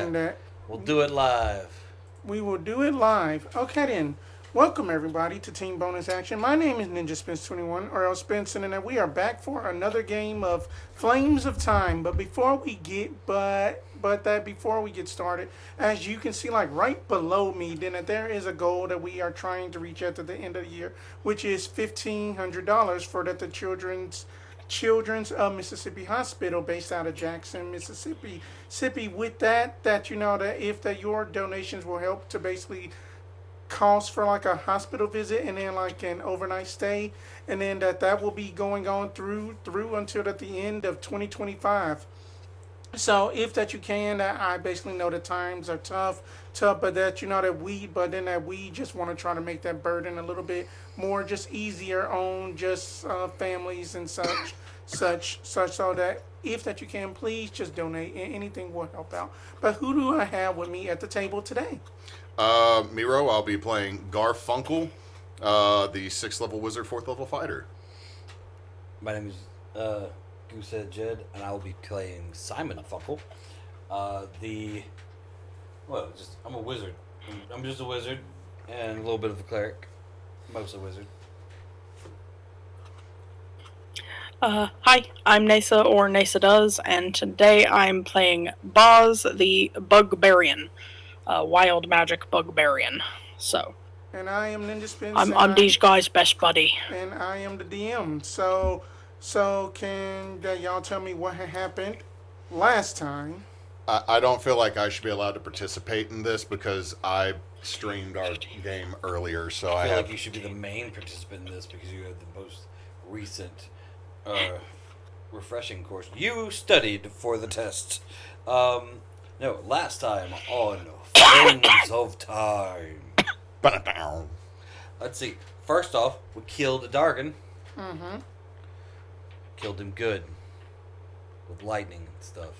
saying that. We'll do it live. We will do it live. Okay then. Welcome everybody to Team Bonus Action. My name is Ninjaspence 21 or else Spencer, and we are back for another game of Flames of Time. But before we get started, as you can see, like right below me, then there is a goal that we are trying to reach at the end of the year, which is $1,500 for the Children's Mississippi Hospital based out of Jackson, Mississippi. With that you know that if that your donations will help to basically cost for like a hospital visit and then like an overnight stay, and then that will be going on through until at the end of 2025. So if that you can, I basically know the times are tough, but that you know that we just want to try to make that burden a little bit more just easier on just families and such, so that if that you can, please just donate. Anything will help out. But who do I have with me at the table today? Miro, I'll be playing Garfunkel, the 6th level wizard, 4th level fighter. My name is Goosehead Jed, and I will be playing Simon Funkel. I'm a wizard. I'm just a wizard, and a little bit of a cleric. Mostly wizard. Hi, I'm Neysa or Neysadoes, and today I'm playing Boz the Bugbarian, wild magic Bugbarian. So, And I am Ninjaspence. I'm these guys' best buddy. And I am the DM. So can y'all tell me what had happened last time? I don't feel like I should be allowed to participate in this because I streamed our game earlier, so I feel like you should be the main participant in this because you have the most recent, refreshing course. You studied for the test. No, last time on Flames of Time. Let's see. First off, we killed a Dargan. Mm-hmm. Killed him good. With lightning and stuff.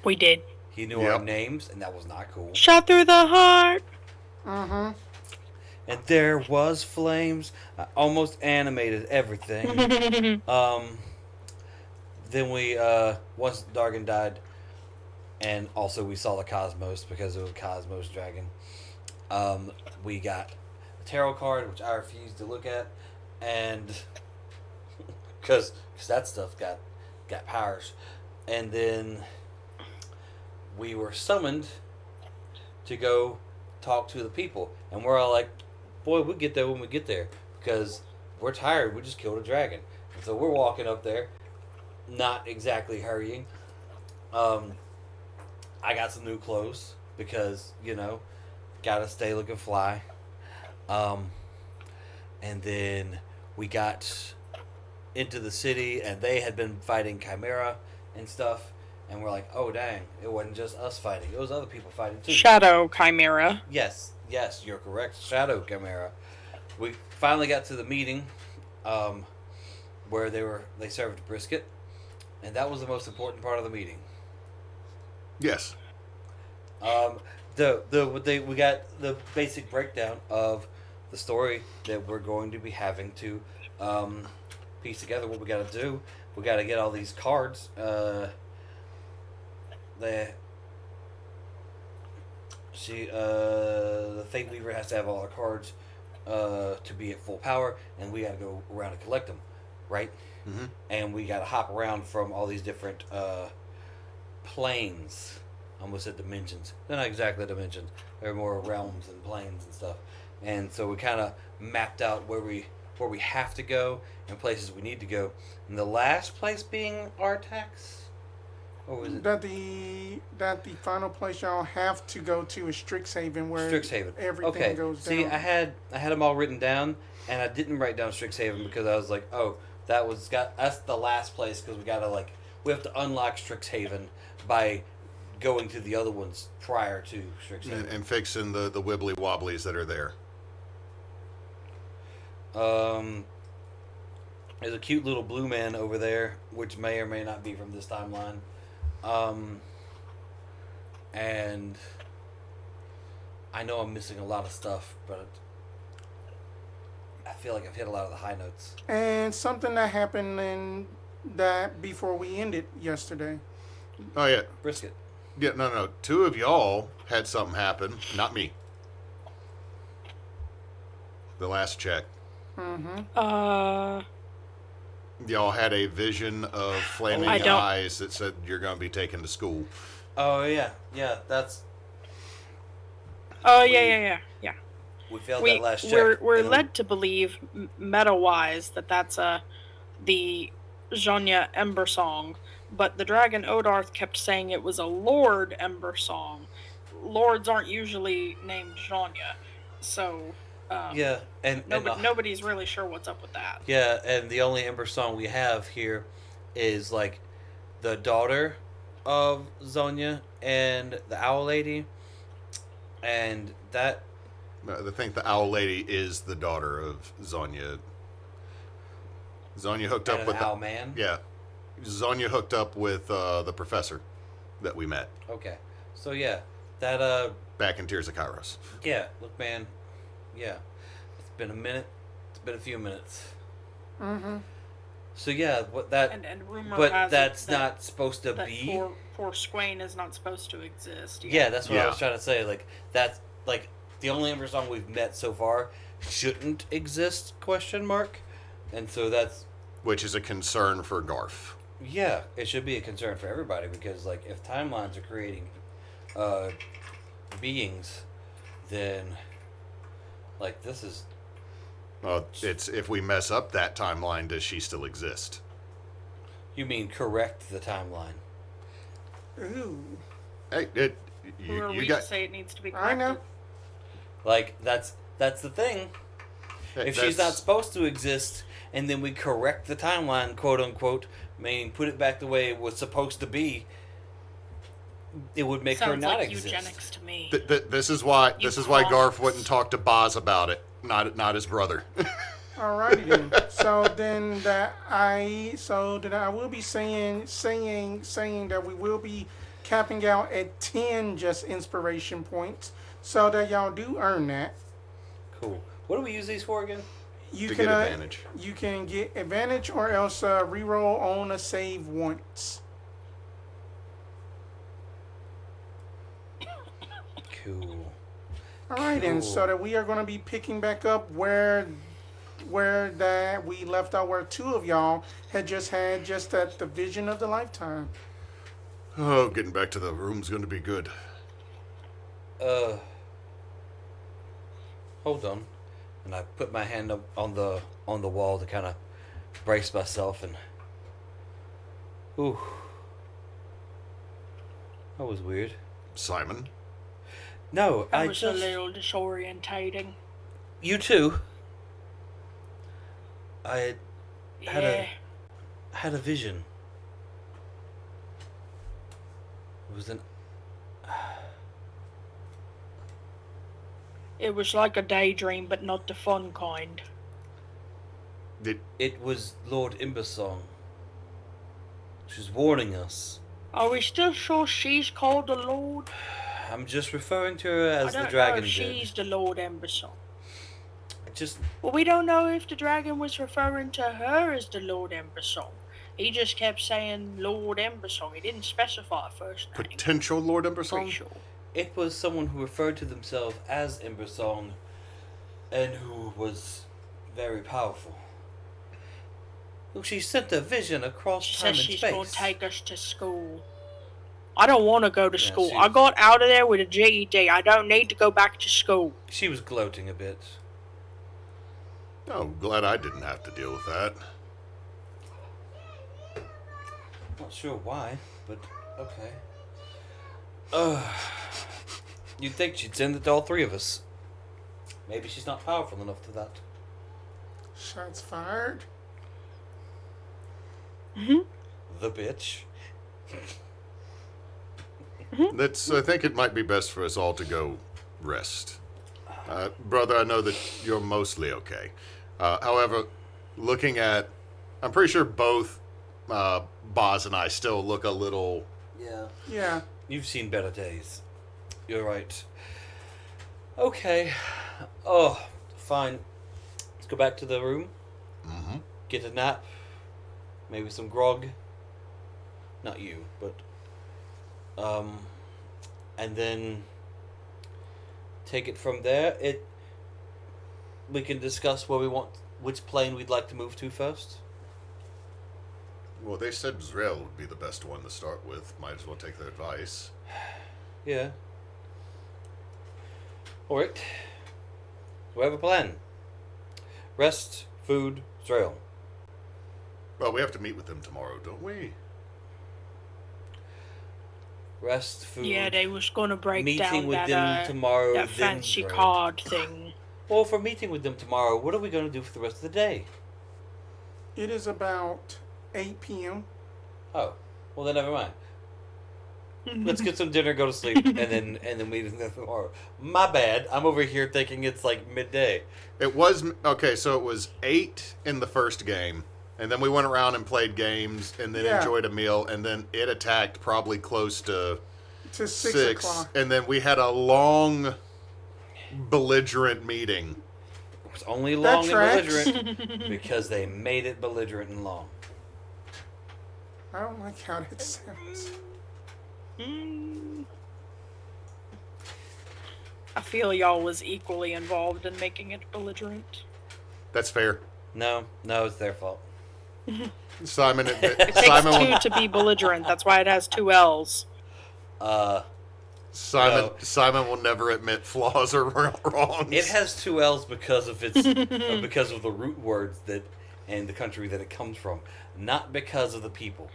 We did. He knew our names, and that was not cool. Shot through the heart. Mm-hmm. And there was flames. I almost animated everything. Then we, once Dargan died, and also we saw the Cosmos because it was a Cosmos dragon. We got a tarot card, which I refused to look at, and because that stuff got powers. And then we were summoned to go talk to the people, and we're all like, boy, we'll get there when we get there because we're tired. We just killed a dragon. And so we're walking up there, not exactly hurrying. I got some new clothes because, gotta stay looking fly. And then we got into the city, and they had been fighting Chimera and stuff. And we're like, oh, dang, it wasn't just us fighting. It was other people fighting, too. Shadow Chimera. Yes, you're correct. Shadow Chimera. We finally got to the meeting where they served brisket. And that was the most important part of the meeting. Yes. We got the basic breakdown of the story that we're going to be having to piece together. What we got to do, we got to get all these cards. The Fate Weaver has to have all our cards to be at full power, and we got to go around and collect them, right? Mm-hmm. And we got to hop around from all these different planes. I almost said dimensions. They're not exactly dimensions. They're more realms and planes and stuff. And so we kind of mapped out where we have to go and places we need to go. And the last place being Artax. Or was it that the final place y'all have to go to is Strixhaven, where Strixhaven. Everything goes down. See, I had them all written down, and I didn't write down Strixhaven because I was like, oh, that's the last place because we have to unlock Strixhaven by going to the other ones prior to Strixhaven and fixing the wibbly wobblies that are there. There's a cute little blue man over there, which may or may not be from this timeline. And I know I'm missing a lot of stuff, but I feel like I've hit a lot of the high notes. And something that happened in that before we ended yesterday. Oh, yeah. Brisket. Yeah, no. Two of y'all had something happen, not me. The last check. Y'all had a vision of flaming I don't- eyes that said you're going to be taken to school. Oh yeah, that's Oh yeah. we failed that last check. We're And led to believe, meta-wise, that that's the Zhonya Ember Song, but the dragon Odarth kept saying it was a Lord Ember Song. Lords aren't usually named Zhonya, so yeah, and nobody's really sure what's up with that. yeah, and the only Ember song we have here is like the daughter of Zonya and the Owl Lady, and that I think the Owl Lady is the daughter of Zonya. Zonya hooked up and with an Owl Man. Yeah, Zonya hooked up with the professor that we met Okay, so yeah, that back in Tears of Kairos. yeah, look, man, yeah, it's been a minute. It's been a few minutes. So yeah, what that? And rumor But has that's it that, not supposed to that be. poor Swain is not supposed to exist. Yeah, that's what I Yeah. was trying to say. Like that's like the only Ember song we've met so far shouldn't exist? Question mark. And so that's Which is a concern for Garf. yeah, it should be a concern for everybody because like if timelines are creating beings, then like this is It's if we mess up that timeline, does she still exist? you mean correct the timeline. Ooh. Hey, Who are you we got. to say it needs to be I corrected? know. Like that's the thing. If she's not supposed to exist, and then we correct the timeline, quote unquote, meaning put it back the way it was supposed to be, it would make her Sounds not like exist. eugenics to me. This is why You Garf clowns. wouldn't talk to Boz about it. Not his brother. Alrighty then. So then I will be saying that we will be capping out at 10 just inspiration points, so that y'all do earn that. Cool. What do we use these for again? You To can get advantage. You can get advantage or else reroll on a save once. Cool. Alright then, Cool. so that we are going to be picking back up where that we left out, where two of y'all had just that the vision of the lifetime. Oh, getting back to the room's going to be good. Hold on. And I put my hand up on the wall to kind of brace myself and. Ooh. That was weird. Simon, No, That I was just. a little disorientating. You too. I Yeah. had a vision. It was an. It was like a daydream, but not the fun kind. It was Lord Imbasong. She was warning us. Are we still sure she's called the Lord? I'm just referring to her as I don't the dragon know if she's did. the Lord Embersong. Just Well, we don't know if the dragon was referring to her as the Lord Embersong. He just kept saying Lord Embersong. He didn't specify a first name. potential Lord Pretty Embersong? sure. it was someone who referred to themselves as Imbasong and who was very powerful. Look, she sent a vision across She time says and she's space. going to take us to school. I don't want to go to Yeah, school. she- I got out of there with a GED. I don't need to go back to school. She was gloating a bit. Oh, glad I didn't have to deal with that. Not sure why, but okay. You'd think she'd send it to all three of us. Maybe she's not powerful enough to that. Shots fired. The bitch. I think it might be best for us all to go rest. Brother, I know that you're mostly okay. However, I'm pretty sure both Boz and I still look a little. Yeah. Yeah. You've seen better days. You're right. Okay. Oh, fine. Let's go back to the room. Mhm. Get a nap. Maybe some grog. Not you, but and then take it from there. We can discuss which plane we'd like to move to first. Well, they said Zrail would be the best one to start with. Might as well take their advice. Yeah. Alright. We have a plan. Rest, food, Zrail. Well, we have to meet with them tomorrow, don't we? Rest, food. Yeah, they was gonna break meeting down with that them tomorrow. that then fancy Zrail. card thing. Well, if we're meeting with them tomorrow, what are we going to do for the rest of the day? It is about 8 p.m. Oh, well then never mind. Let's get some dinner, go to sleep, and then meet them tomorrow. My bad. I'm over here thinking it's like midday. It was okay. So it was 8 in the first game, and then we went around and played games, and then Yeah. enjoyed a meal, and then it attacked probably close to To 6 6, o'clock. and then we had a long, belligerent meeting. It was only long and tracks. belligerent because they made it belligerent and long. I don't like how that sounds. I feel y'all was equally involved in making it belligerent. That's fair. No, it's their fault. Simon, It takes Simon, two will, to be belligerent. That's why it has 2 L's. Simon, No. Simon will never admit flaws or wrongs. It has 2 L's because of because of the root words and the country that it comes from, not because of the people.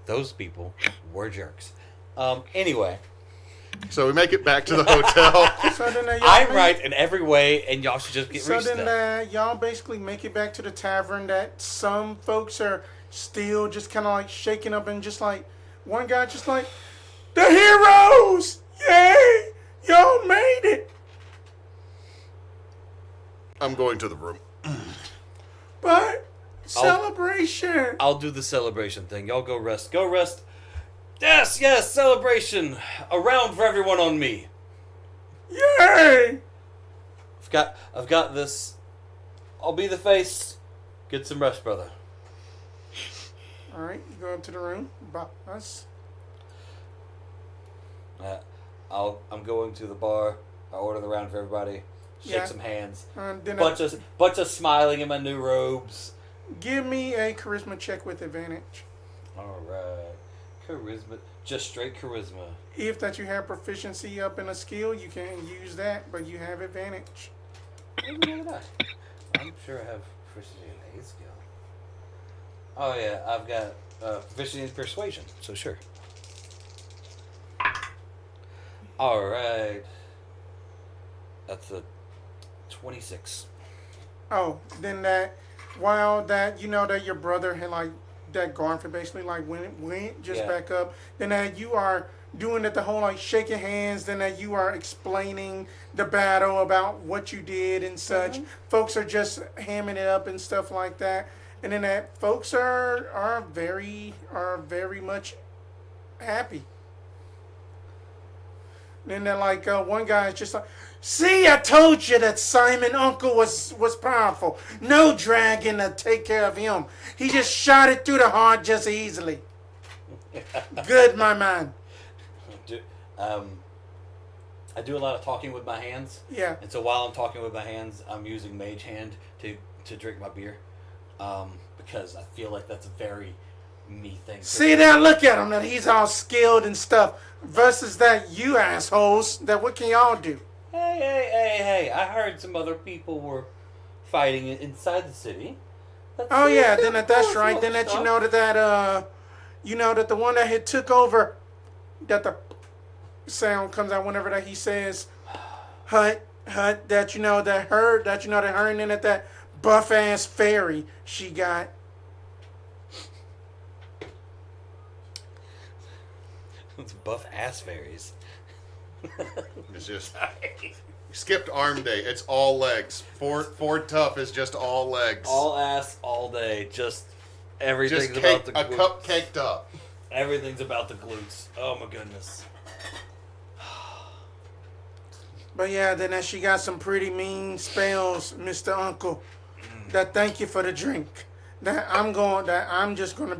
Those people were jerks. Anyway, So we make it back to the hotel. So then I'm right in every way, and y'all should just get So reset. then y'all basically make it back to the tavern that some folks are still just kind of like shaking up and just like, one guy just like, the heroes! Yay! Y'all made it! I'm going to the room. But, celebration! I'll do the celebration thing. Y'all go rest. Go rest. Yes, celebration. A round for everyone on me. Yay! I've got this. I'll be the face. Get some rest, brother. Alright, you go up to the room. Boss. I'm going to the bar. I order the round for everybody. Shake Yeah. some hands. Then Bunch of smiling in my new robes. give me a charisma check with advantage. All right, charisma, just straight charisma. If that you have proficiency up in a skill, you can use that, but you have advantage. Maybe not. I'm sure I have proficiency in a skill. Oh yeah, I've got proficiency in persuasion, so sure. All right, that's a 26. Oh, then that, while that, you know that your brother had like, that Garf basically like went just Yeah. back up, then that you are doing it the whole like shaking hands, then that you are explaining the battle about what you did and such. Folks are just hamming it up and stuff like that. And then that folks are very much happy. Then they're like, one guy is just like, see, I told you that Simon Uncle was powerful. No dragon to take care of him. He just shot it through the heart just easily. Good, my man. I do a lot of talking with my hands. Yeah. And so while I'm talking with my hands, I'm using Mage Hand to drink my beer. Because I feel like that's a very me thing. See now, look at him. That he's all skilled and stuff. Versus that you assholes. That what can y'all do? Hey, I heard some other people were fighting inside the city. Oh yeah, then that's right. Then that you know that the one that had took over, that the sound comes out whenever that he says, hut, that you know that her, and then that buff ass fairy she got. It's buff ass fairies. It's just skipped arm day. It's all legs. Ford Tough is just all legs. All ass, all day. Just everything's just about the a glutes. cup caked up. Everything's about the glutes. Oh my goodness. But yeah, then that she got some pretty mean spells, Mr. Uncle. That thank you for the drink. I am going to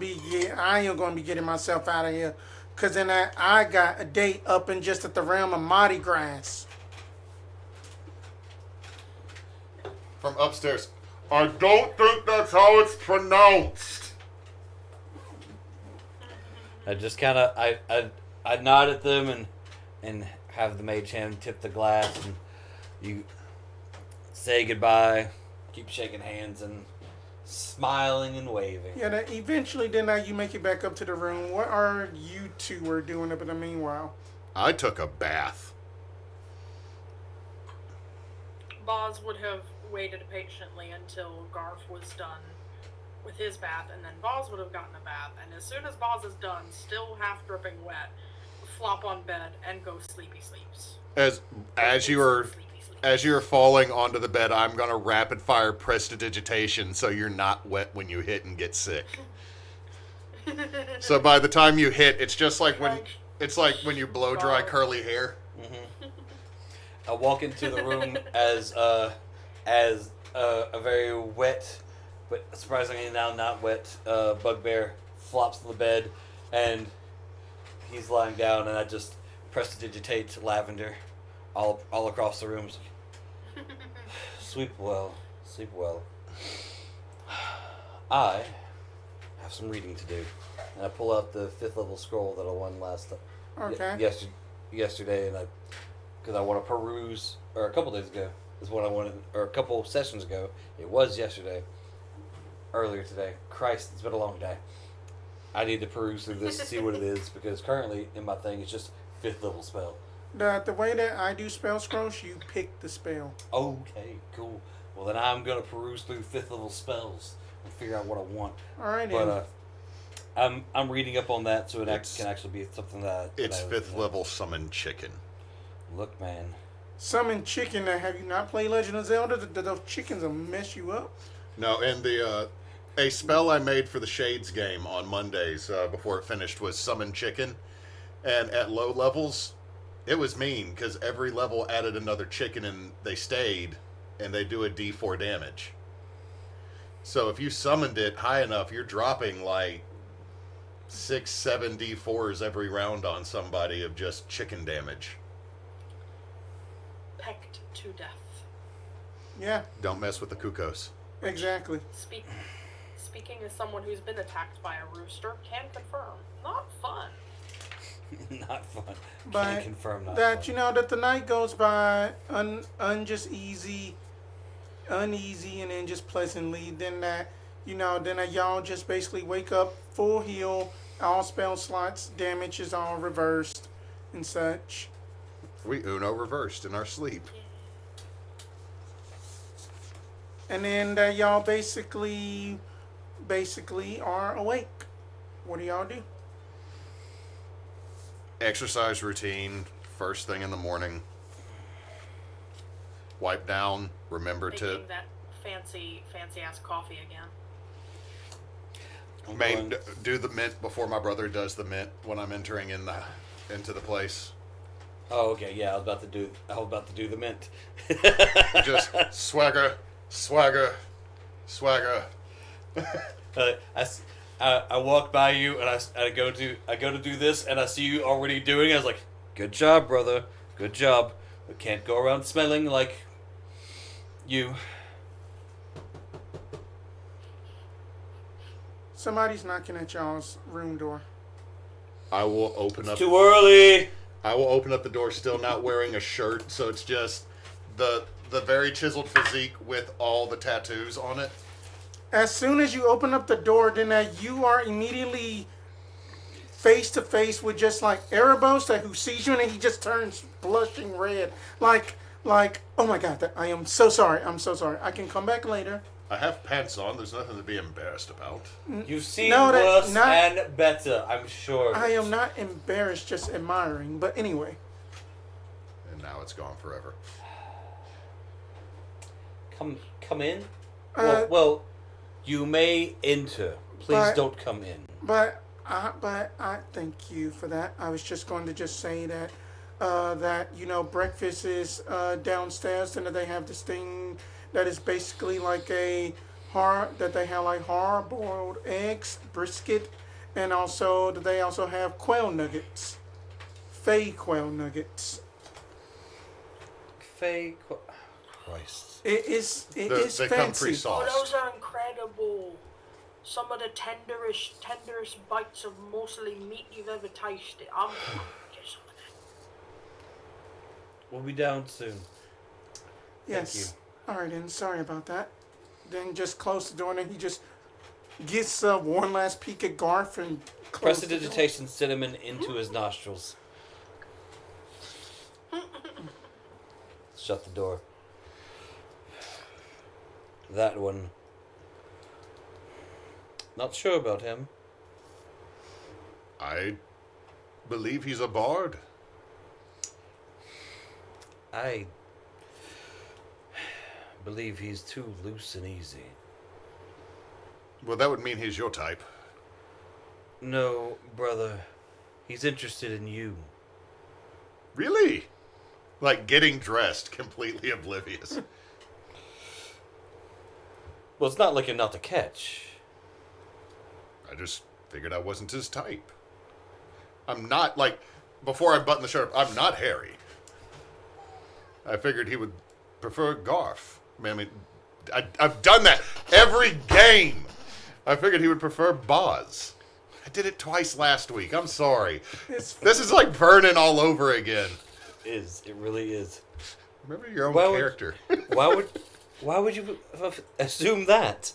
be getting myself out of here. Because then I got a date up and just at the realm of Mardi Gras. From upstairs. I don't think that's how it's pronounced. I just kind of I nod at them and have the mage hand tip the glass, and you say goodbye, keep shaking hands and smiling and waving. Yeah, that eventually then you make it back up to the room. What are you two were doing up in the meanwhile? I took a bath. Boz would have waited patiently until Garf was done with his bath, and then Boz would have gotten a bath. And as soon as Boz is done, still half dripping wet, flop on bed and go sleepy sleeps. As you are falling onto the bed, I'm gonna rapid fire prestidigitation so you're not wet when you hit and get sick. So by the time you hit, it's just like when you blow dry curly hair. Mm-hmm. I walk into the room as a very wet, but surprisingly now not wet, bugbear flops on the bed, and he's lying down, and I just prestidigitate lavender all across the room. Sleep well, sleep well. I have some reading to do, and I pull out the 5th level scroll that I won yesterday, and because I want to peruse, or a couple days ago is what I wanted, or a couple sessions ago. It was yesterday, earlier today. Christ, it's been a long day. I need to peruse through this to see what it is, because currently in my thing it's just 5th level spell. The way that I do spell scrolls, you pick the spell. Okay, cool. Well, then I'm gonna peruse through 5th level spells and figure out what I want. All right, but I'm reading up on that, so it can actually be something that It's 5th level summon chicken. Look, man. Summon chicken. Have you not played Legend of Zelda? Those chickens will mess you up. No, and a spell I made for the Shades game on Mondays before it finished was summon chicken, and at low levels, it was mean because every level added another chicken and they stayed, and they do a D4 damage. So if you summoned it high enough, you're dropping like 6-7 D4s every round on somebody of just chicken damage. Pecked to death. Yeah, Don't mess with the cuckoos. exactly. Speaking as someone who's been attacked by a rooster, can confirm, not fun. Not fun. But Can't confirm not that fun. that the night goes by uneasy, and then just pleasantly. Then y'all just basically wake up full heal, all spell slots, damage is all reversed, and such. We Uno reversed in our sleep. And then y'all basically are awake. What do y'all do? Exercise routine, first thing in the morning. Wipe down, remember to... Making that fancy ass coffee again. do the mint before my brother does the mint when I'm entering into the place. Oh, okay. Yeah, I was about to do the mint. Just swagger. I walk by you and I go to do this, and I see you already doing it. I was like, good job, brother. Good job. We can't go around smelling like you. Somebody's knocking at y'all's room door. I will open up. Too early. I will open up the door, still not wearing a shirt, so it's just the very chiseled physique with all the tattoos on it. As soon as you open up the door, then you are immediately face to face with just like Erebos, who sees you, and he just turns blushing red, like oh my god, I am so sorry. I can come back later. I have pants on. There's nothing to be embarrassed about. You've seen worse and better, I'm sure. I am not embarrassed, just admiring. But anyway. And now it's gone forever. Come in. Well, you may enter. Please don't come in. But I thank you for that. I was just going to just say that breakfast is downstairs, and that they have this thing that is basically like that they have like hard boiled eggs, brisket, And also, they also have quail nuggets. Fey quail nuggets. Christ. It is They fancy. come pre-sauced. Oh, those are incredible. Some of the tenderest bites of morsely meat you've ever tasted. I'm gonna get some of that. We'll be down soon. Yes. All right, then. Sorry about that. Then just close the door, and then he just gets one last peek at Garf and closes the door. Prestidigitation cinnamon into his nostrils. Shut the door. That one. Not sure about him. I believe he's a bard. I believe he's too loose and easy. Well, that would mean he's your type. No, brother. He's interested in you. Really? Like getting dressed, completely oblivious. Well, it's not like you're not to catch. I just figured I wasn't his type. I'm not, like, before I button the shirt up, I'm not hairy. I figured he would prefer Garf. I mean, I've done that every game. I figured he would prefer Boz. I did it twice last week. I'm sorry. This is like Vernon all over again. It really is. Remember your own Why character. Why would you assume that?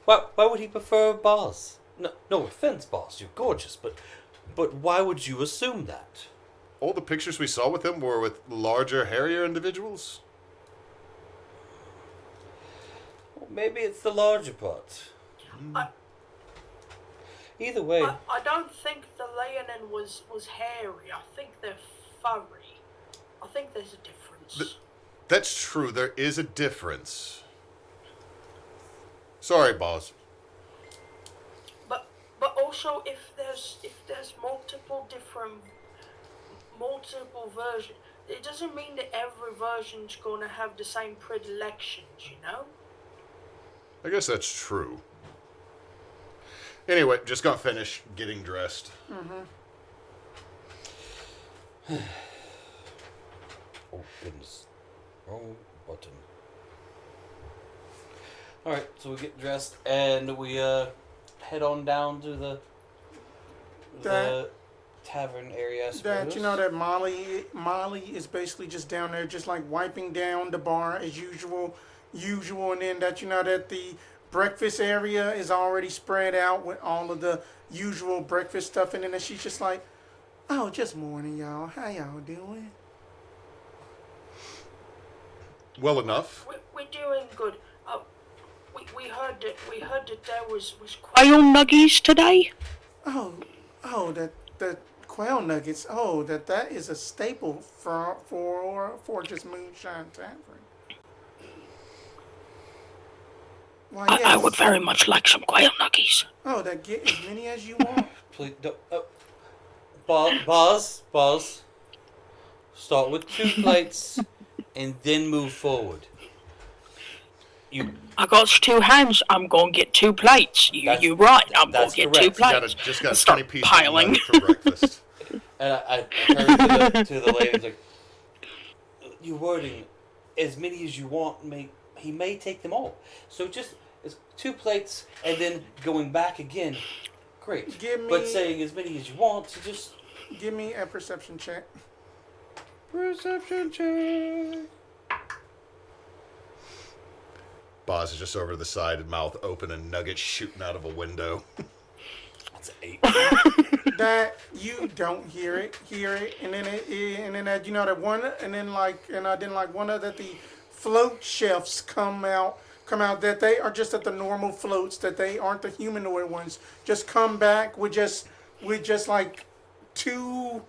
Why would he prefer a boss? No offense, boss. You're gorgeous, but why would you assume that? All the pictures we saw with him were with larger, hairier individuals. Well, maybe it's the larger part. Either way, I don't think the Leonin was hairy. I think they're furry. I think there's a difference. That's true. There is a difference. Sorry, boss. But also, if there's multiple versions, it doesn't mean that every version's going to have the same predilections, you know? I guess that's true. Anyway, just got finished getting dressed. oh goodness, wrong button. All right, so we get dressed and we head on down to the tavern area. I suppose. That Molly is basically just down there, just like wiping down the bar as usual, and then that the breakfast area is already spread out with all of the usual breakfast stuff, and then she's just like, "Oh, just morning, y'all. How y'all doing?" Well enough. We're doing good. We heard that there was quail nuggies today. Oh, the quail nuggets. Oh, that is a staple for just Moonshine Tavern. Why, yes. I would very much like some quail nuggies. Oh, get as many as you want. Please don't. Boz. Start with 2 plates and then move forward. I got 2 hands. I'm gonna get 2 plates. You're right. I'm gonna get correct. 2 plates. Just got a Start 20 piece piling. for breakfast. And I turned to the lady and was like, "You wording as many as you want. He may take them all. So just 2 plates and then going back again. Great. But saying as many as you want, so just give me a perception check. Perception check. Boz is just over to the side, mouth open, and nuggets shooting out of a window. That's an 8. That you don't hear it, and then that one, and then one of the float chefs come out that they are just at the normal floats, that they aren't the humanoid ones. Just come back with just 2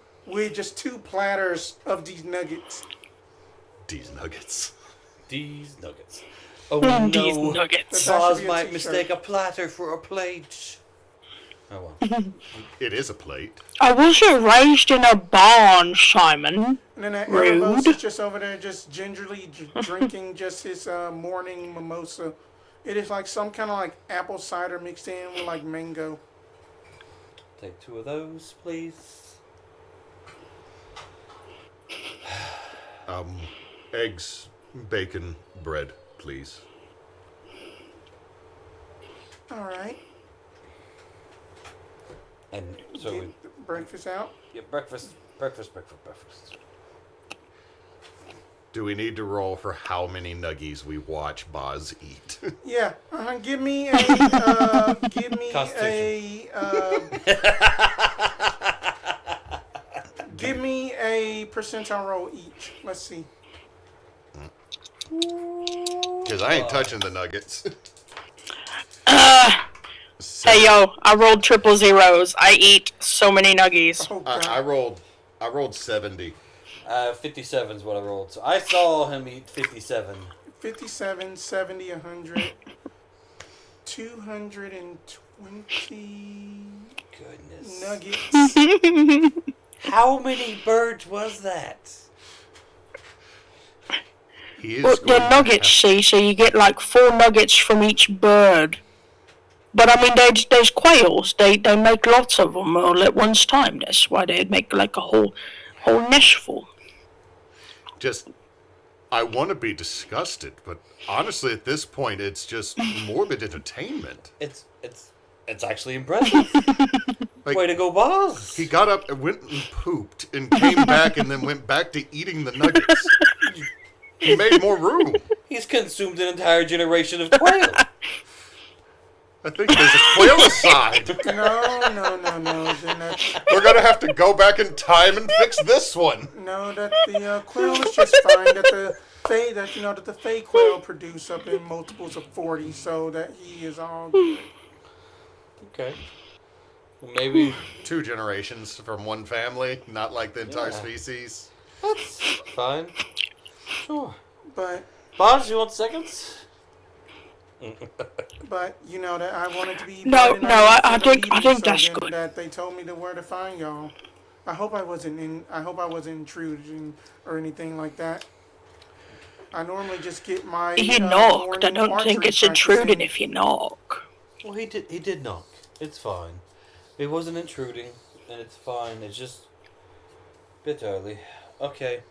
platters of these nuggets. These nuggets. Oh no! These nuggets. Boz might mistake a platter for a plate. Oh well. It is a plate. I wasn't raised in a barn, Simon. And then that Rude. Erebos is just over there, just gingerly drinking just his morning mimosa. It is like some kind of like apple cider mixed in with like mango. Take 2 of those, please. Eggs, bacon, bread, please. All right. And so we, Get the breakfast out. yeah, breakfast. Do we need to roll for how many nuggies we watch Boz eat? Yeah. Give me a. Give me a. Give me a percentile roll each. Let's see. Because I ain't touching the nuggets. Hey yo, I rolled triple zeros. I eat so many nuggies. Oh God. I rolled 70. 57 is what I rolled. So I saw him eat 57. 57, 70, 100, 220 Goodness. nuggets. How many birds was that? He is Well, going they're to nuggets, see, so you get like 4 nuggets from each bird. But I mean, there's quails. They make lots of them all at one time. That's why they'd make like a whole nest full. I want to be disgusted, but honestly, at this point, it's just morbid entertainment. It's actually impressive. Like, Way to go, boss. he got up and went and pooped and came back and then went back to eating the nuggets. He made more room. He's consumed an entire generation of quail. I think there's a quail aside. No. Then We're going to have to go back in time and fix this one. no, that the quail is just fine. That the fey quail produce up in multiples of 40, so that he is all good. Okay. Well, maybe 2 generations from one family, not like the entire Yeah. species. that's fine. Sure. But Boss, you want seconds? you know that I wanted to be. No, invited no, on I the think meeting, so that's then good. That they told me where to find y'all. I hope I wasn't intruding or anything like that. I normally just get my. You knocked. I morning don't think archery it's intruding practicing. if you knock. Well, he did knock. It's fine. It wasn't intruding, and it's fine. It's just a bit early. Okay.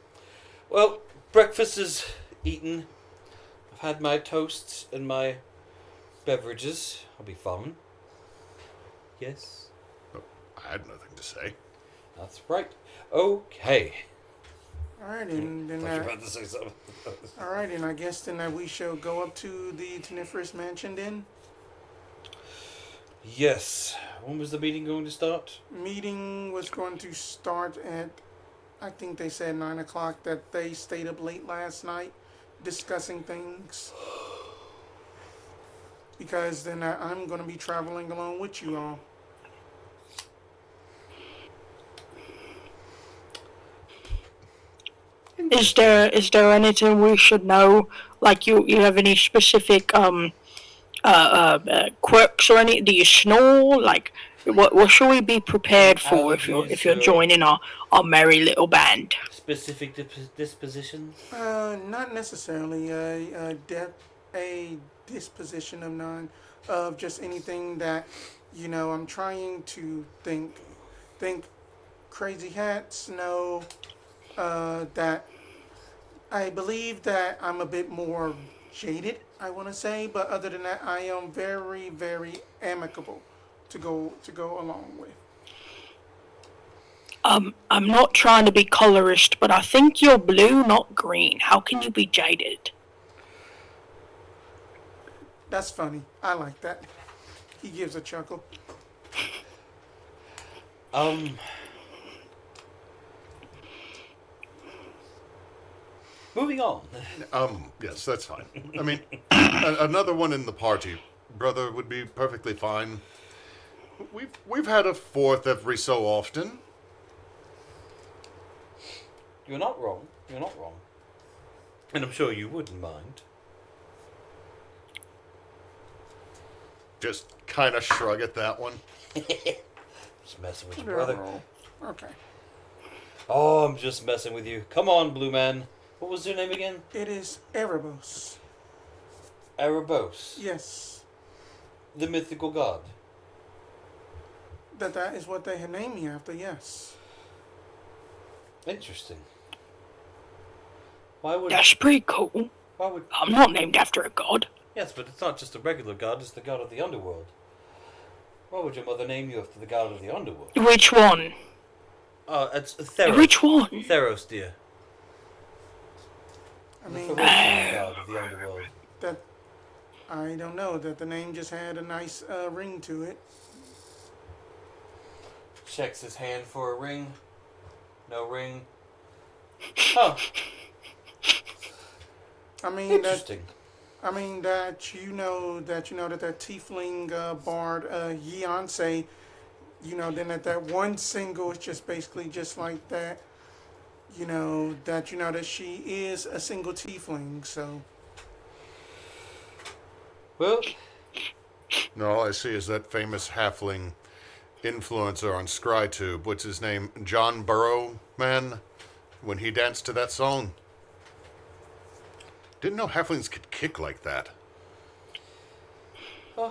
Well, breakfast is eaten. I've had my toasts and my beverages. I'll be fine. Yes, I had nothing to say. that's right. Okay. All right, and then Thought you were about to say something. all right, and I guess then that we shall go up to the Teniferous Mansion. Then Yes. When was the meeting going to start? meeting was going to start at, I think they said 9 o'clock. That they stayed up late last night discussing things. Because then I'm going to be traveling along with you all. Is there anything we should know? Like you have any specific quirks or any? Do you snore? Like what should we be prepared for if you're joining our merry little band? Specific dispositions? Not necessarily a disposition of none, of just anything that, I'm trying to think crazy hats know that I believe that I'm a bit more jaded, I want to say, but other than that, I am very, very amicable to go along with. I'm not trying to be colorist, but I think you're blue, not green. How can you be jaded? That's funny. I like that. He gives a chuckle. Moving on. Yes, that's fine. I mean, another one in the party, brother, would be perfectly fine. We've had a 4th every so often. You're not wrong. You're not wrong. And I'm sure you wouldn't mind. Just kind of shrug at that one. Just messing with you, Did I brother. roll? Okay. Oh, I'm just messing with you. Come on, Blue Man. What was your name again? It is Erebos. Erebos. Yes. The mythical god. That is what they had named me after. Yes. Interesting. Why would? That's pretty cool. Why would? I'm not named after a god. Yes, but it's not just a regular god. It's the god of the underworld. Why would your mother name you after the god of the underworld? Which one? It's Theros. Which one? Theros, dear. I The mean, Phoenician god of the underworld. that I don't know. That the name just had a nice ring to it. Checks his hand for a ring. No ring. Oh, I mean interesting. that you know that tiefling bard Beyonce, then that one single is just basically just like that. That she is a single tiefling. So Well, No, all I see is that famous halfling influencer on ScryTube. What's his name? John Burrowman. When he danced to that song. Didn't know halflings could kick like that. I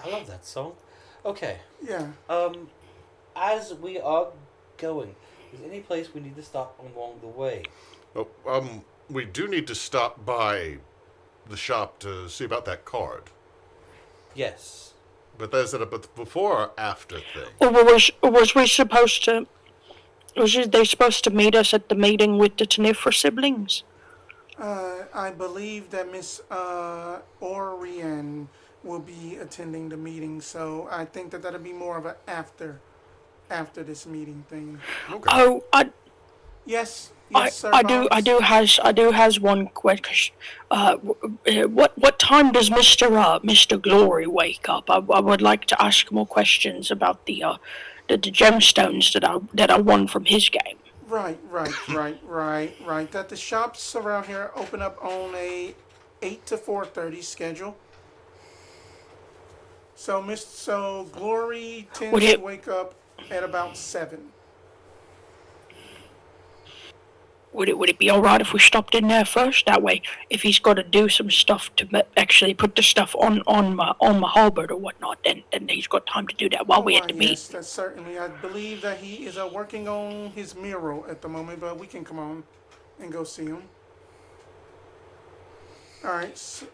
love that song. Okay. yeah. As we are going, is there any place we need to stop along the way? Oh, we do need to stop by the shop to see about that card. Yes. But is it a before or after thing? Or was we supposed to? Was they supposed to meet us at the meeting with the Tenifra siblings? I believe that Miss Orion will be attending the meeting, so I think that'll be more of an after this meeting thing. Okay. Oh, Yes, sir. I do has one question. What time does Mr. Glory wake up? I would like to ask more questions about the gemstones that I won from his game. Right. That the shops around here open up on a 8 to 4:30 schedule. So Glory tends to wake up at about 7. Would it be all right if we stopped in there first? That way, if he's got to do some stuff to actually put the stuff on my halberd or whatnot, then he's got time to do that while we at the meeting. Yes, that's certainly. I believe that he is working on his Miro at the moment, but we can come on and go see him. All right.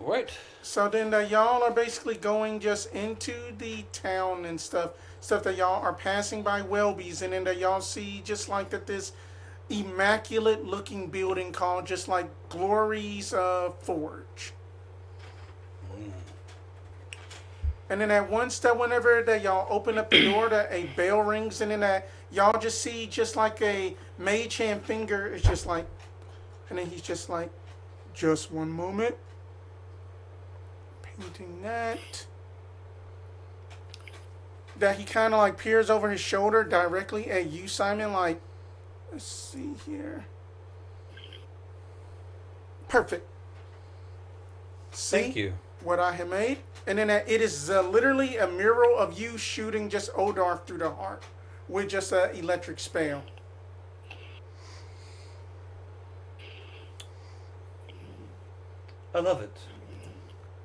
All right. So then y'all are basically going just into the town and stuff that y'all are passing by Welby's, and then that y'all see just like that this immaculate looking building called just like Glory's Forge. And then at one step, whenever that y'all open up the door, that a bell rings, and then that y'all just see just like a mage hand finger is just like, and then he's just like, just one moment, painting that. That he kind of like peers over his shoulder directly at you, Simon, like, let's see here. Perfect. See Thank you. what I have made? And then it is literally a mural of you shooting just Odarth through the heart with just an electric spell. I love it.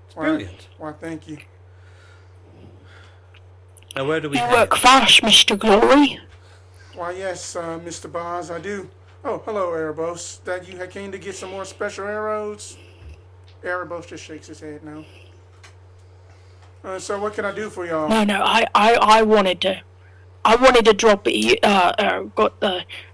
It's brilliant. Why, thank you. Now where do we You head? work fast, Mr. Glory. Why, yes, Mr. Boz, I do. Oh, hello, Erebos. That you came to get some more special arrows? Erebos just shakes his head no. So what can I do for y'all? No, I wanted to drop got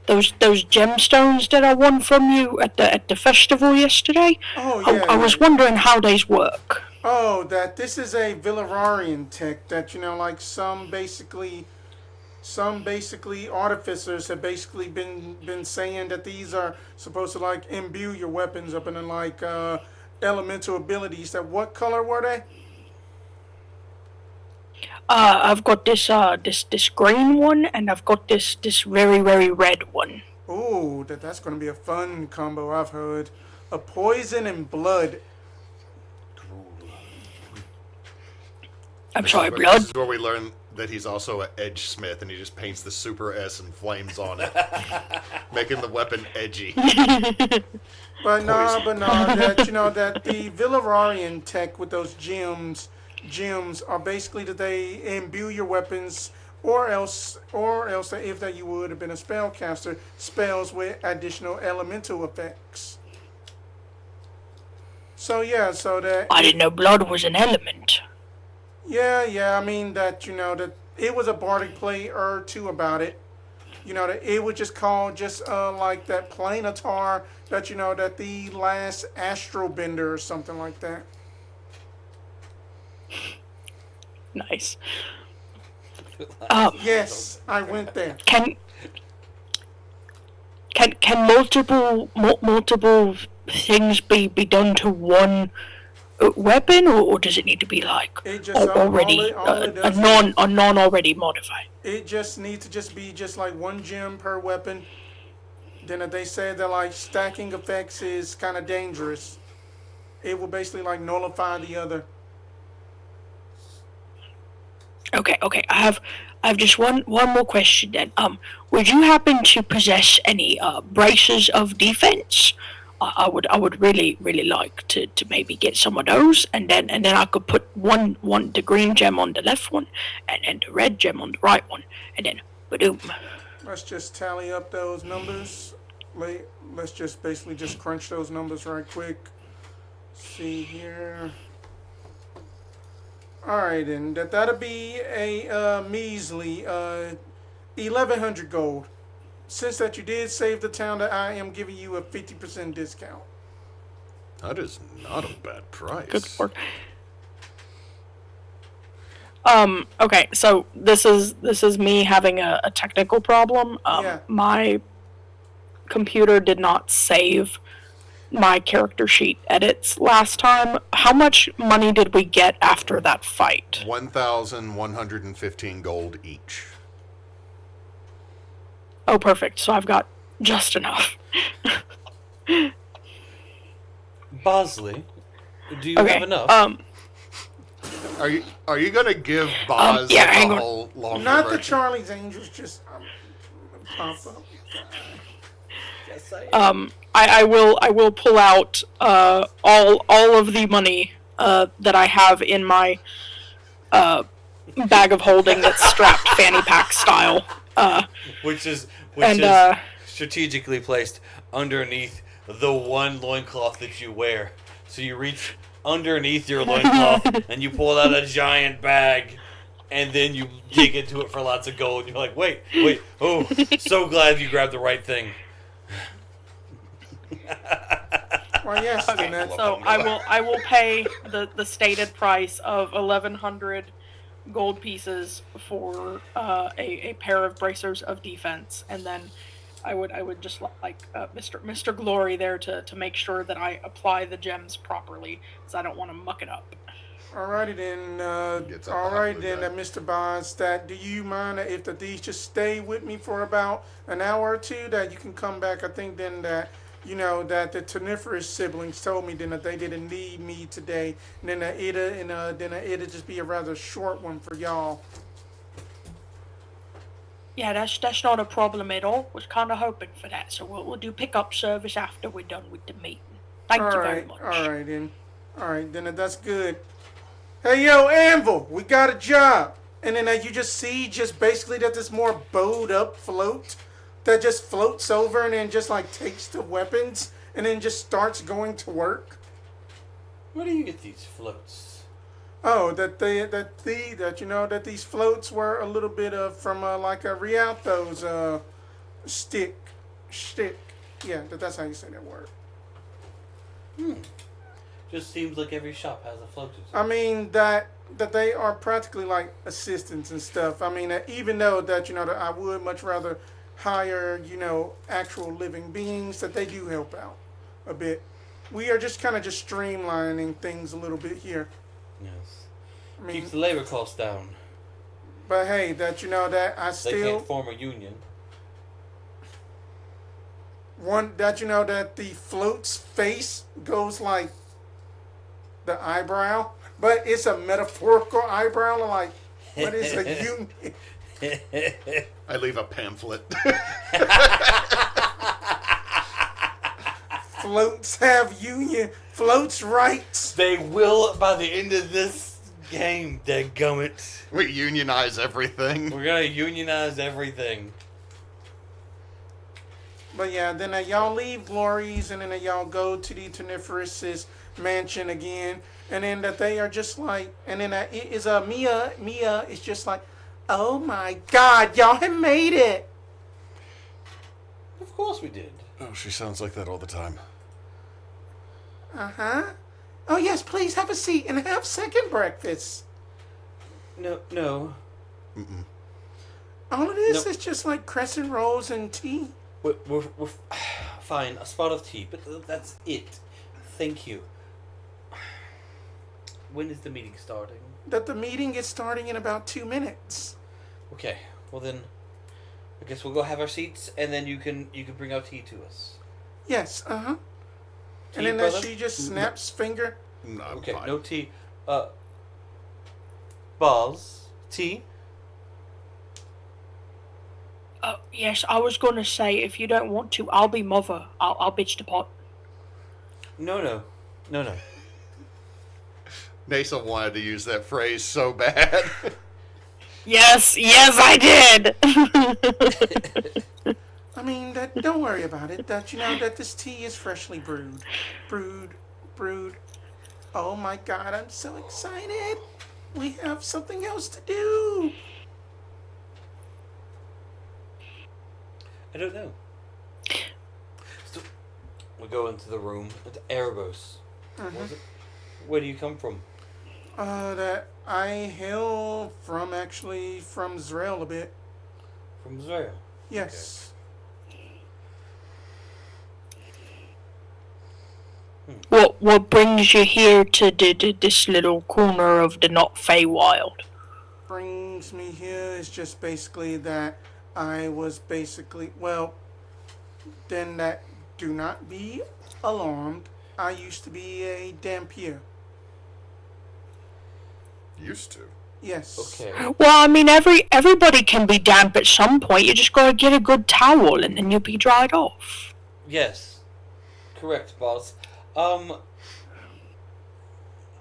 those gemstones that I won from you at the festival yesterday. Oh, yeah. I was wondering how these work. Oh, that this is a Villararian tech that, like some basically artificers have basically been saying that these are supposed to like imbue your weapons up in like elemental abilities. That what color were they? I've got this green one, and I've got this very, very red one. Ooh, that's gonna be a fun combo, I've heard. A poison and blood. I'm sorry, But blood. This is where we learn that he's also an edge smith, and he just paints the super S and flames on it, making the weapon edgy. But no, Poison. that that the Villararian tech with those gems are basically that they imbue your weapons, or else that if that you would have been a spellcaster, spells with additional elemental effects. So yeah, so that I didn't know blood was an element. yeah, I mean that that it was a bardic play or two about it. That it would just call just like that planetar that that the last astral bender or something like that. Nice. Yes, I went there. Can multiple things be done to one weapon, or does it need to be like It just already all it a does non already modified? it just needs to just be just like one gem per weapon. Then if they say that like stacking effects is kind of dangerous, it will basically like nullify the other. Okay. I have just one more question then. Would you happen to possess any braces of defense? I would really like to maybe get some of those, and then I could put one the green gem on the left one, and the red gem on the right one, and then boom. Let's just tally up those numbers. Let's just basically just crunch those numbers right quick. See here. All right, and that'll be a measly 1,100 gold. Since that you did save the town, that I am giving you a 50% discount. That is not a bad price. Good work. Okay, so this is me having a technical problem. Yeah. My computer did not save my character sheet edits last time. How much money did we get after that fight? 1,115 gold each. Oh, perfect. So I've got just enough. Bosley, do you Okay. have enough? Are you gonna give Boz yeah, like hang a on. whole longer Not the version? Charlie's Angels, just pop up. Yes, I am. I will pull out all of the money that I have in my bag of holding that's strapped fanny pack style. Which is and, strategically placed underneath the one loincloth that you wear. So you reach underneath your loincloth and you pull out a giant bag, and then you dig into it for lots of gold. And you're like, wait, oh, so glad you grabbed the right thing. Well, yes, Okay, Jeanette. so I will pay the stated price of 1,100 gold pieces for a pair of bracers of defense, and then I would just like Mr. Glory there to make sure that I apply the gems properly, because I don't want to muck it up. Alrighty then. Gets up Alright behind then, the Mr. Bonds. That do you mind if these just stay with me for about an hour or two? That you can come back. I think then that that the Toniferous siblings told me then that they didn't need me today. And then it'll just be a rather short one for y'all. Yeah, that's not a problem at all. Was kind of hoping for that, so we'll do pickup service after we're done with the meeting. Thank you very much. Alright then. Alright then, that's good. Hey yo, Anvil, we got a job. And then you just see basically that this more bowed up float that just floats over and then just like takes the weapons and then just starts going to work. Where do you get these floats? Oh, that these floats were a little bit of from like a Rialto's stick. Yeah, that's how you say that word. Just seems like every shop has a float. I mean that they are practically like assistants and stuff. I mean even though that that I would much rather hire actual living beings, that they do help out a bit. We are just kind of just streamlining things a little bit here. Yes. I mean, Keeps the labor costs down. but hey, that that I They still can't form a union. one that that the float's face goes like the eyebrow, but it's a metaphorical eyebrow, like What is a union? I leave a pamphlet. Floats have union. Floats rights. They will by the end of this game, dadgummit. We unionize everything. We're gonna unionize everything. But yeah, then y'all leave Glory's, and then y'all go to the Toniferous's mansion again, and then that they are just like, and then it is Mia. Mia is just like, oh my God, y'all have made it. Of course we did. Oh, she sounds like that all the time. Oh yes, please have a seat and have second breakfast. No. All it is No. is just like crescent rolls and tea. We're fine. A spot of tea, but that's it. Thank you. When is the meeting starting? That the meeting is starting in about 2 minutes. Okay. Well then, I guess we'll go have our seats, and then you can bring out tea to us. Yes, Tea, And then brother? she just snaps finger. No, I'm Okay. fine. No tea. Balls. Tea. Yes, I was gonna say, if you don't want to, I'll be mother. I'll bitch the pot. No. Neysa wanted to use that phrase so bad. Yes, I did. I mean, don't worry about it. That you know that this tea is freshly brewed. Brewed. Oh my God, I'm so excited. We have something else to do. I don't know. So, we go into the room. It's Erebos. Was it? Where do you come from? That I hail from Zrail a bit. From Zrail. Yes. What brings you here to this little corner of the not Feywild? Brings me here is just basically that I was basically, then that do not be alarmed. I used to be a dampier. Used to. Yes. Okay. Well, I mean, everybody can be damp at some point. You just gotta get a good towel, and then you'll be dried off. Yes. Correct, boss.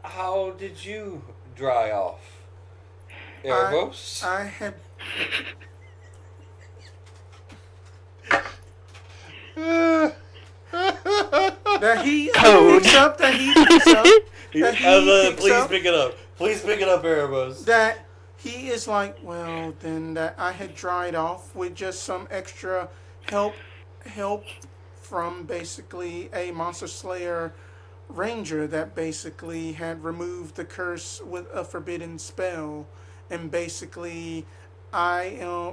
How did you dry off? Erebos? I had. That he Code. picks up. That he picks up. That he picks Please up. pick it up. Please pick it up, Erebos. That he is like, well, then that I had dried off with just some extra help from basically a Monster Slayer ranger that basically had removed the curse with a forbidden spell, and basically I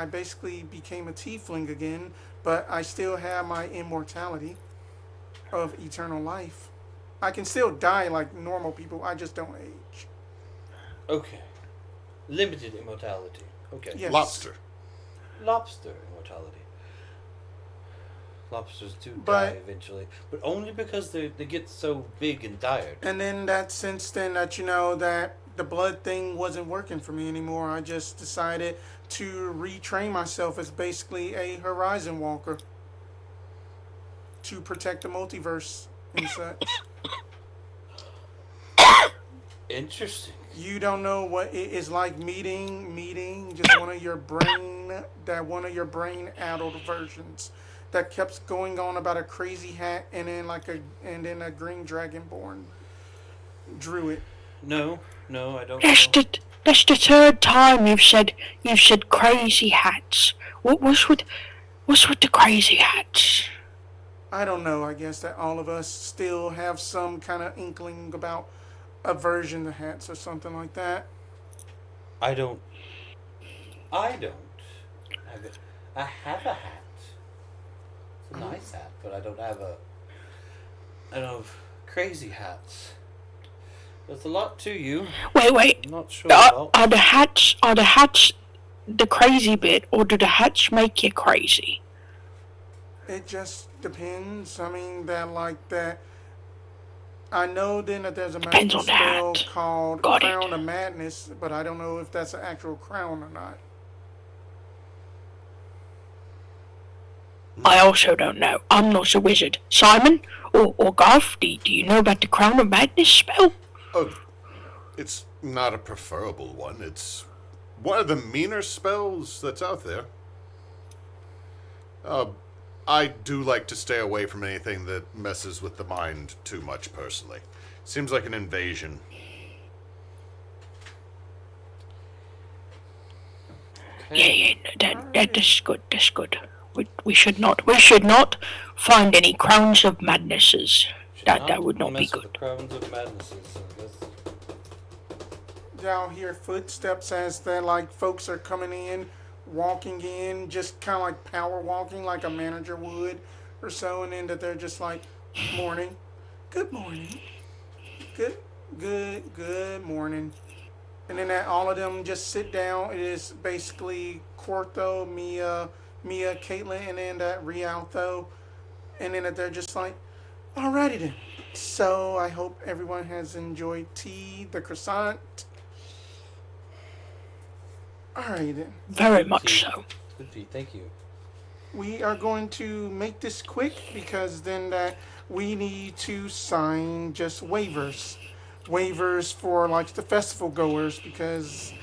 basically became a tiefling again, but I still have my immortality of eternal life. I can still die like normal people. I just don't age. Okay. Limited immortality. Okay. Yes. Lobster. Lobster immortality. Lobsters do But- die eventually, but only because they get so big and tired. And then that since then that you know that the blood thing wasn't working for me anymore, I just decided to retrain myself as basically a horizon walker to protect the multiverse and such. Interesting. You don't know what it is like meeting just one of your brain addled versions that kept going on about a crazy hat and then a green dragonborn druid. No, I don't That's know. that's the third time you've said crazy hats. What's with the crazy hats? I don't know. I guess that all of us still have some kind of inkling about aversion to hats or something like that. I don't have it. I have a hat. It's a nice hat, but I don't have crazy hats. There's a lot to you. Wait. I'm not sure about. Are the hats the crazy bit, or do the hats make you crazy? It just depends. I mean, that like that. I know then that there's a Depends magical on the spell hat. called Got it. Crown of Madness, but I don't know if that's an actual crown or not. I also don't know. I'm not a wizard. Simon or Garf, do you know about the Crown of Madness spell? Oh, it's not a preferable one. It's one of the meaner spells that's out there. I do like to stay away from anything that messes with the mind too much, personally. Seems like an invasion. Yeah, that's good. That's good. We should not find any crowns of madnesses. That would not be mess with good. the crowns of madnesses. I guess. Y'all hear footsteps as they're like folks are coming in, walking in, just kind of like power walking like a manager would or so, and then that they're just like, morning, good morning, good morning. And then that all of them just sit down. It is basically Quarto, Mia, Caitlin, and then that Rialto. And then that they're just like, alrighty then. So I hope everyone has enjoyed tea, the croissant. Alright then. Very much so. Good tea, thank you. We are going to make this quick because then that we need to sign just waivers. Waivers for like the festival goers because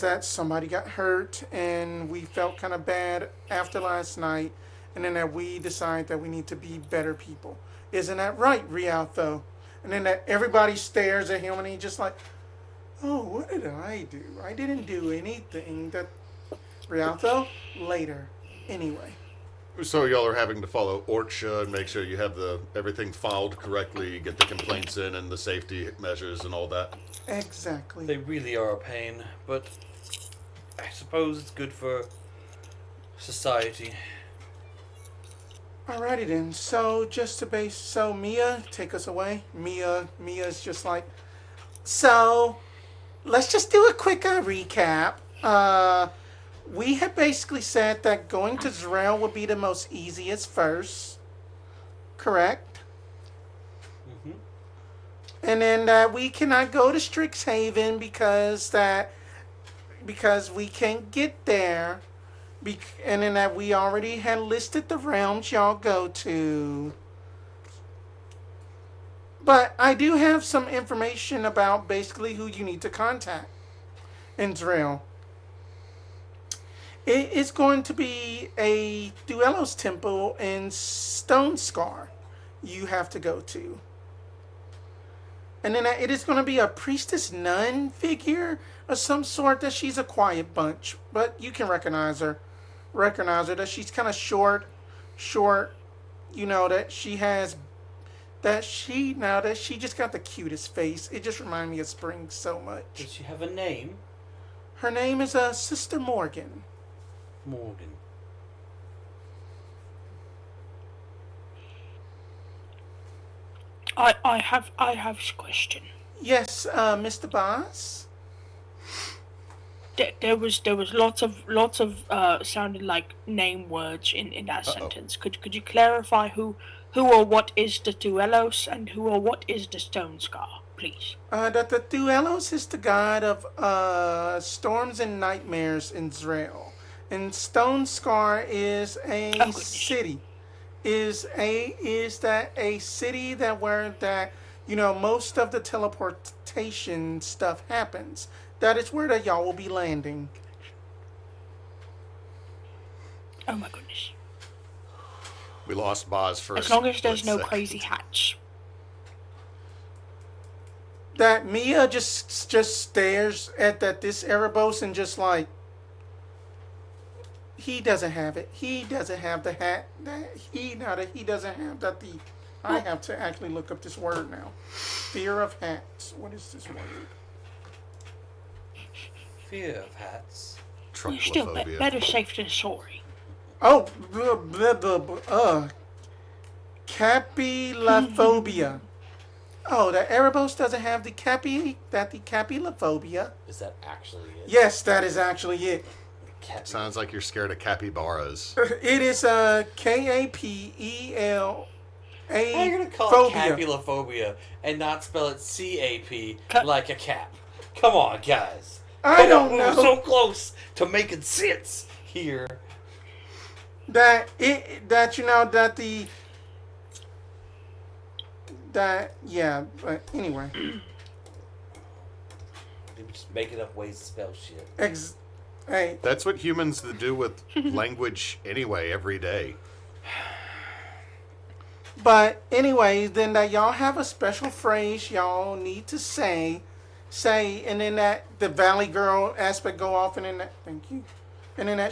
that somebody got hurt and we felt kind of bad after last night, and then that we decide that we need to be better people. Isn't that right, Rialto? And then that everybody stares at him and he just like, oh, what did I do? I didn't do anything. That Rialto later. Anyway. So y'all are having to follow ORCHA and make sure you have everything filed correctly, get the complaints in and the safety measures and all that. Exactly. They really are a pain, but I suppose it's good for society. Alrighty then. So just to base, so Mia, take us away. Mia's just like, so let's just do a quick recap. We have basically said that going to Zrail would be the most easiest first, correct? Mm-hmm. And then that we cannot go to Strixhaven because we can't get there. And then that we already had listed the realms y'all go to. But I do have some information about basically who you need to contact in Zrail. It is going to be a Duelos temple in Stone Scar you have to go to. And then it is going to be a priestess nun figure of some sort that she's a quiet bunch. But you can recognize her. That she's kind of short. You know, that she has... That she just got the cutest face. It just reminded me of spring so much. Does she have a name? Her name is Sister Morgan. Morgan. I have a question. Yes, Mr. Boss. There was lots of sounded like name words in that sentence. Could you clarify who or what is the Duelos and who or what is the Stone Scar, please? That the Duelos is the god of storms and nightmares in Zrail. And Stone Scar is a city. Is that a city that where that most of the teleportation stuff happens. That is where that y'all will be landing. Oh my goodness. We lost Boz first. As long as there's no crazy hats. That Mia just stares at this Erebos and just like, he doesn't have it. He doesn't have the hat. He doesn't have that. I have to actually look up this word now. Fear of hats. What is this word? Fear of hats. You're still better safe than sorry. Oh, capilophobia. Oh, the Erebos doesn't have the capilophobia. Is that actually it? Yes, that is actually it. Sounds like you're scared of capybaras. It is Kapel How are you gonna call it capulophobia and not spell it CAP like a cap? Come on, guys. I don't know. We're so close to making sense here. That yeah, but anyway. They just making up ways to spell shit. Hey. That's what humans do with language anyway, every day. But anyways, then that y'all have a special phrase y'all need to say, and then that the Valley Girl aspect go off, and then that thank you, and then that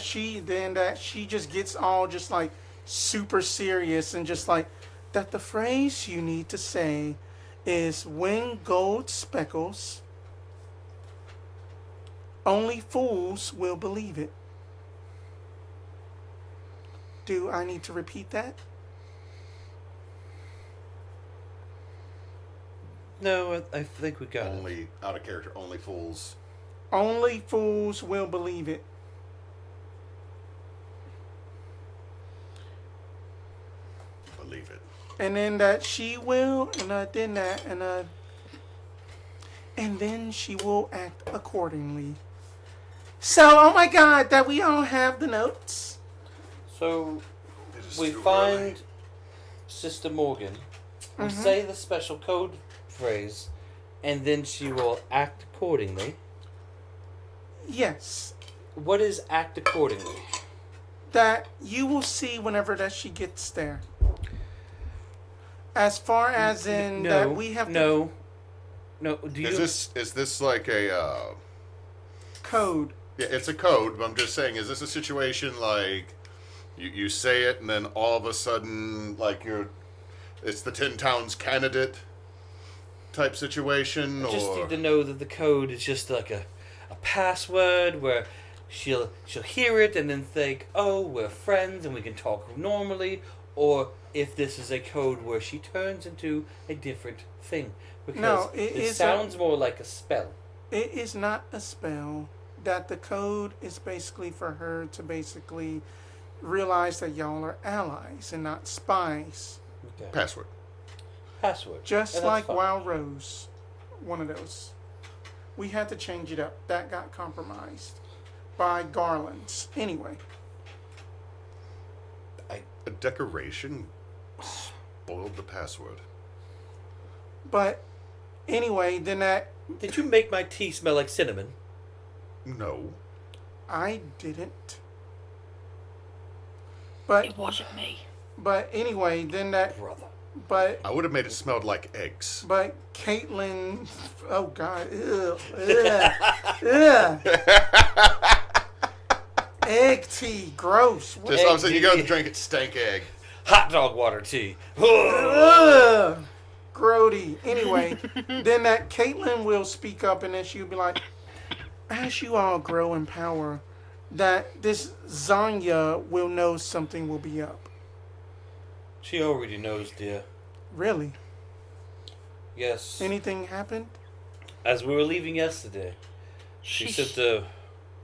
she just gets all just like super serious and just like that. The phrase you need to say is when gold speckles, only fools will believe it. Do I need to repeat that? No, I think we got it. Only out of character. Only fools. Only fools will believe it. Believe it. And then that she will, and then she will act accordingly. So, oh my God, that we all have the notes. So It is we too find early. Sister Morgan. We say the special code phrase, and then she will act accordingly. Yes. What is act accordingly? That you will see whenever that she gets there. As far as in that we have No. Do you? Is this like a? code. Yeah, it's a code. But I'm just saying, is this a situation like you say it and then all of a sudden like it's the 10 Towns candidate type situation, I just or need to know that the code is just like a password where she'll hear it and then think, oh, we're friends and we can talk normally, or if this is a code where she turns into a different thing. Because No, it sounds more like a spell. It is not a spell. That the code is basically for her to basically realize that y'all are allies and not spies. Okay. password. Password. Just And that's like fine. Wild Rose. One of those. We had to change it up. That got compromised by Garlands. Anyway. A decoration spoiled the password. But anyway, then that Did you make my tea smell like cinnamon? No. I didn't. But It wasn't me. anyway, then that Brother. but I would have made it smell like eggs. But Caitlin, oh God, egg tea, gross. Just I'm saying, you go drink it stank egg. Hot dog water tea. Ugh, grody. Anyway, then that Caitlin will speak up, and then she'll be like, "As you all grow in power, that this Zanya will know something will be up." She already knows, dear. Really? Yes. Anything happened? As we were leaving yesterday, she said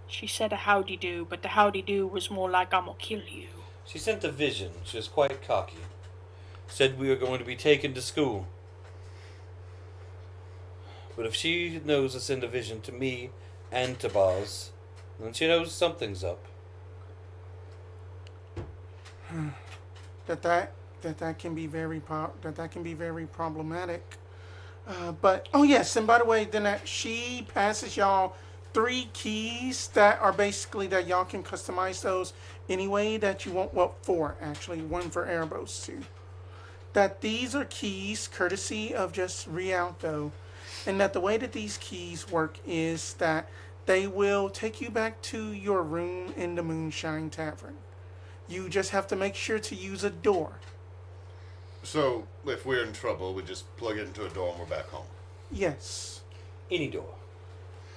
She said a howdy do, but the howdy do was more like I'm gonna kill you. she sent a vision. She was quite cocky. Said we were going to be taken to school. But if she knows to send a vision to me and to Boz, then she knows something's up. That can be very problematic. But oh yes, and by the way, then that she passes y'all 3 keys that are basically that y'all can customize those any way that you want. Well, 4 actually, 1 for Erebos too. That these are keys courtesy of just Rialto, and that the way that these keys work is that they will take you back to your room in the Moonshine Tavern. You just have to make sure to use a door. So if we're in trouble, we just plug it into a door and we're back home. Yes. Any door.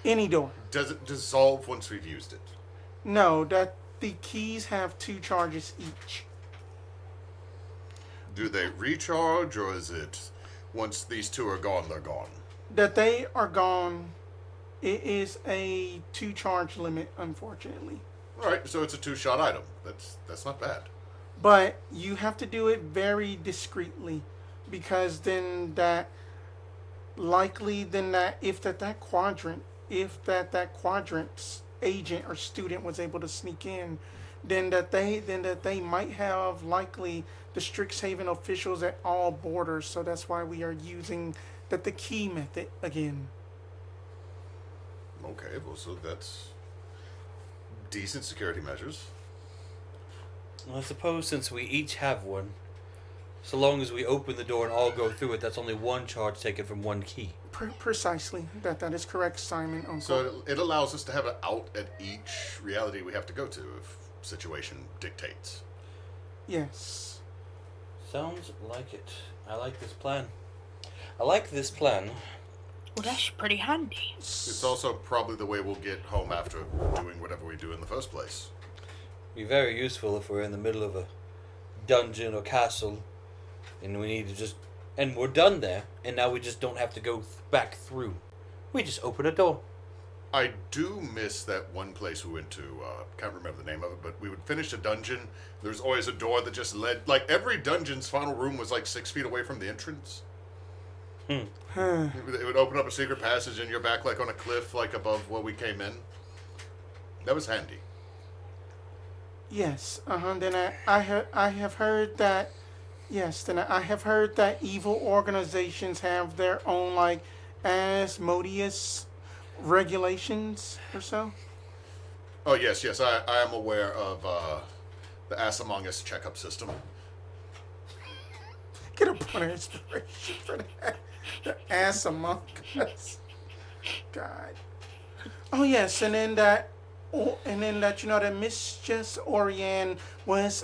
Any door. Does it dissolve once we've used it? No, that the keys have 2 charges each. Do they recharge, or is it once these 2 are gone, they're gone? That they are gone. It is a 2 charge limit, unfortunately. All right, so it's a 2-shot item. That's not bad. but you have to do it very discreetly, because then that likely then that if that quadrant if that quadrant's agent or student was able to sneak in, then that they might have likely the Strixhaven officials at all borders. So that's why we are using the key method again. Okay, well, so that's decent security measures. Well, I suppose since we each have one, so long as we open the door and all go through it, that's only one charge taken from one key. Precisely. That is correct, Simon. Uncle. So it allows us to have an out at each reality we have to go to if situation dictates. Yes. Sounds like it. I like this plan. I like this plan. Well, that's pretty handy. It's also probably the way we'll get home after doing whatever we do in the first place. Be very useful if we're in the middle of a dungeon or castle and we need to just, and we're done there, and now we just don't have to go back through. We just open a door. I do miss that one place we went to. Can't remember the name of it, but we would finish a dungeon. There was always a door that just led. Like every dungeon's final room was like 6 feet away from the entrance. It would open up a secret passage, and you're back like on a cliff, like above where we came in. That was handy. Yes. Then I have heard that. Yes. Then I have heard that evil organizations have their own like Asmodeus regulations or so. Oh yes, I am aware of the Ass Among Us checkup system. Get a point of inspiration for that. The ass among us. God. Oh yes, and then that that Miss Jess Oriane was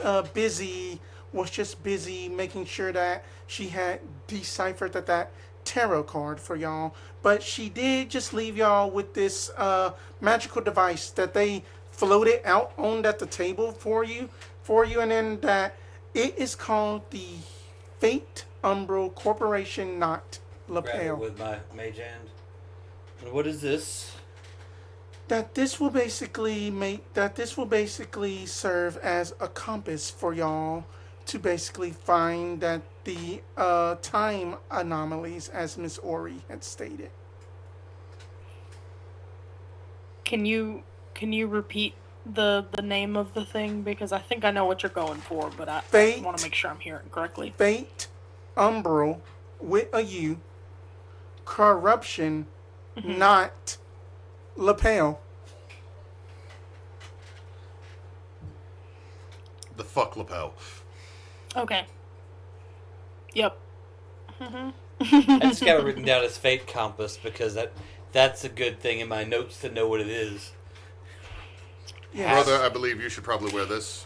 just busy making sure that she had deciphered that tarot card for y'all. But she did just leave y'all with this magical device that they floated out on the table for you, and then that it is called the Fate Umbral Corporation Knot Grab it Lapel. with my mage hand. And what is this? This will basically serve as a compass for y'all to basically find that the time anomalies, as Miss Ori had stated. Can you repeat the name of the thing, because I think I know what you're going for, but I Fate. want to make sure I'm hearing correctly. Fate Umbral with a U, corruption, not lapel. The fuck lapel. Okay. Yep. I just got it written down as Fate Compass because that's a good thing in my notes to know what it is. Yes. Brother, I believe you should probably wear this.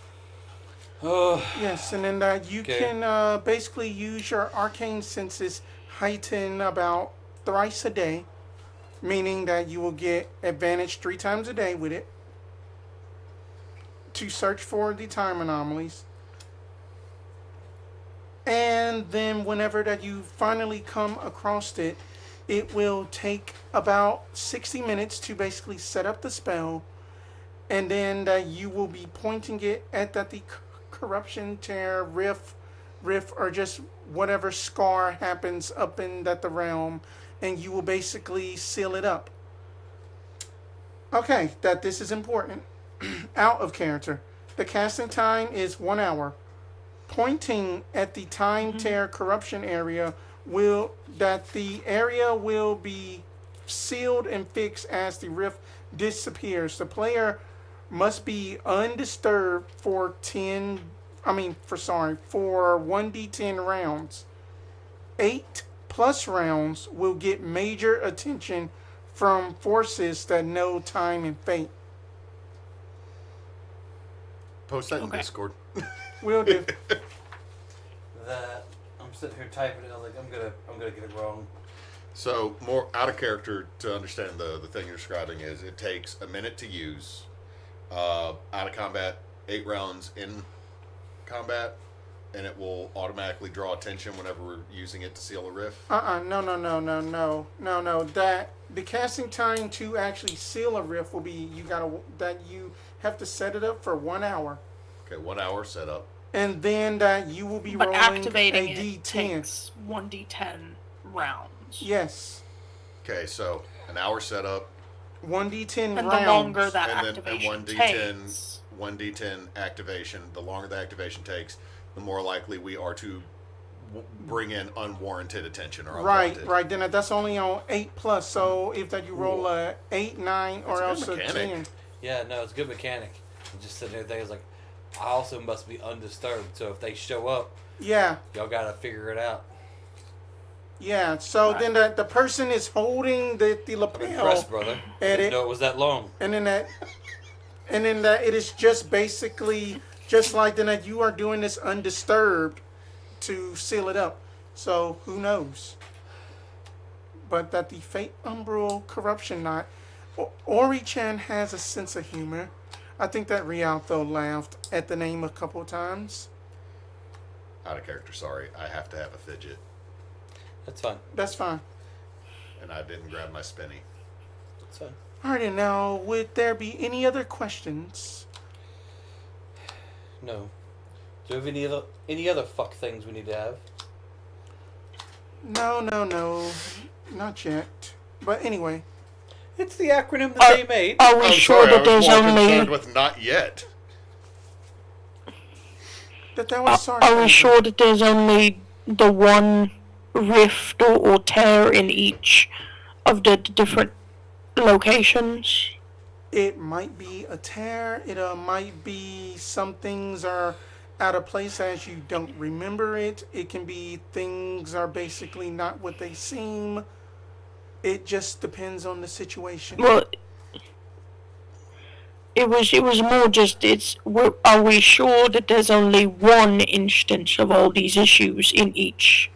Oh, Yes, and then you Okay. can basically use your arcane senses heighten about thrice a day, meaning that you will get advantage 3 times a day with it to search for the time anomalies. And then whenever that you finally come across it, it will take about 60 minutes to basically set up the spell, and then that you will be pointing it at the corruption, tear, rift, or just whatever scar happens up in the realm, and you will basically seal it up. Okay, that this is important. Out of character. The casting time is 1 hour. Pointing at the time tear corruption area the area will be sealed and fixed as the rift disappears. The player must be undisturbed for 1d10 rounds. 8 plus rounds will get major attention from forces that know time and fate. Post that in Okay. Discord. Will do. that I'm sitting here typing it. I was like, I'm gonna get it wrong. So, more out of character to understand the thing you're describing is it takes a minute to use, out of combat, 8 rounds in combat, and it will automatically draw attention whenever we're using it to seal a rift. No. That the casting time to actually seal a rift will be you have to set it up for 1 hour. Okay, 1 hour setup. and then that you will be But rolling activating a it D10. takes 1d10 rounds. Yes, Okay, so an hour setup, 1d10 And rounds. the longer that and then activation 1d10, takes. 1d10 activation. The longer the activation takes, the more likely we are to bring in unwarranted attention or unwanted. Right. Then that's only on 8+. So if that you roll a 8, 9, or That's a else good a mechanic. 10. Yeah, no, it's a good mechanic. I'm just sitting there thinking, like, I also must be undisturbed. So if they show up, Yeah. y'all gotta figure it out. Yeah. So Right. then the person is holding the I'm lapel. impressed, brother. I At didn't it. know it was that long. And then that it is just basically just like then that you are doing this undisturbed to seal it up. So who knows? But that the Fate Umbral Corruption Knot, Ori-chan has a sense of humor. I think that Rialto laughed at the name a couple of times. Out of character, sorry. I have to have a fidget, That's fine. That's fine. and I didn't grab my spinny. That's fine. Alrighty, now would there be any other questions? No. Do you have any other fuck things we need to have? No, not yet. But anyway, It's the acronym that they made. Are we I'm sure sorry, I that was there's more only? concerned with not yet. that was Are sarcasm. we sure that there's only the one rift or tear in each of the different locations? It might be a tear. It might be some things are out of place as you don't remember it. It can be things are basically not what they seem. It just depends on the situation. Well, it was more just are we sure that there's only one instance of all these issues in each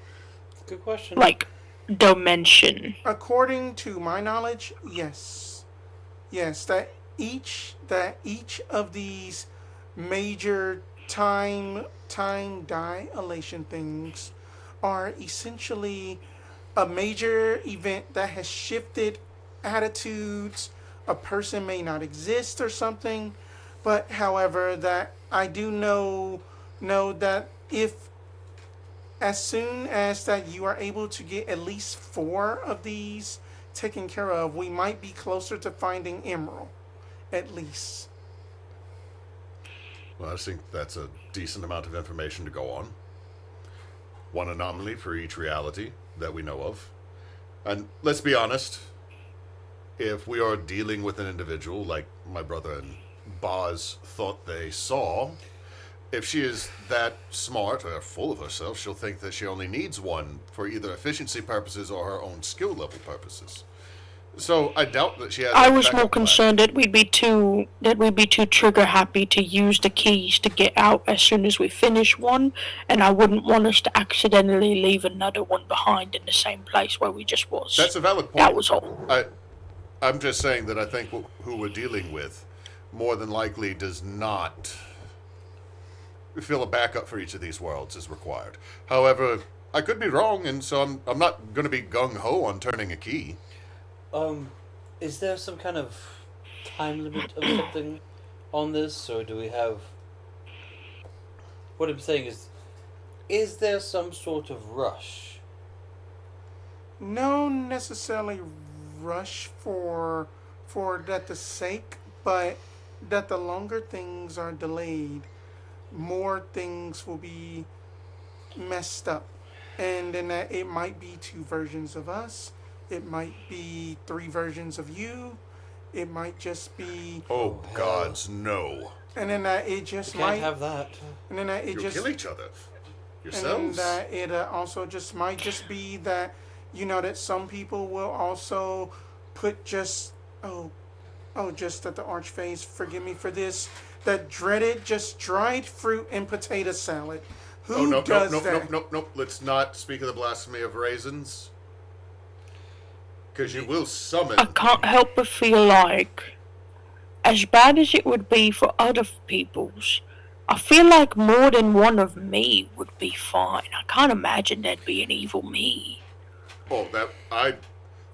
Good question. like dimension? According to my knowledge, yes. Yes, that each of these major time dilation things are essentially a major event that has shifted attitudes. A person may not exist or something, but however that I do know that if as soon as that you are able to get at least 4 of these taken care of, we might be closer to finding Emerald, at least. Well, I think that's a decent amount of information to go on. One anomaly for each reality that we know of. And let's be honest, if we are dealing with an individual like my brother and Boz thought they saw, if she is that smart or full of herself, she'll think that she only needs one for either efficiency purposes or her own skill level purposes. So I doubt that she has. I a was more backup plan. concerned that we'd be too trigger happy to use the keys to get out as soon as we finish one, and I wouldn't want us to accidentally leave another one behind in the same place where we just was. That's a valid point. That was all. I'm just saying that I think who we're dealing with more than likely does not feel a backup for each of these worlds is required. However, I could be wrong, and so I'm not going to be gung-ho on turning a key. Is there some kind of time limit of something on this, or do we have... What I'm saying is there some sort of rush? No necessarily rush for that the sake, but that the longer things are delayed, more things will be messed up. And then that it might be 2 versions of us, it might be 3 versions of you, it might just be, Oh, gods, no. and then that it just Can't might, have that. and then that it You'll just, kill each other. and Yourselves. that it also just might just be that, that some people will also put just, just that the archface, forgive me for this, that dreaded just dried fruit and potato salad. Who does that? No. Let's not speak of the blasphemy of raisins. Because you will summon. I can't help but feel like, as bad as it would be for other people's, I feel like more than one of me would be fine. I can't imagine there'd be an evil me. Oh, that I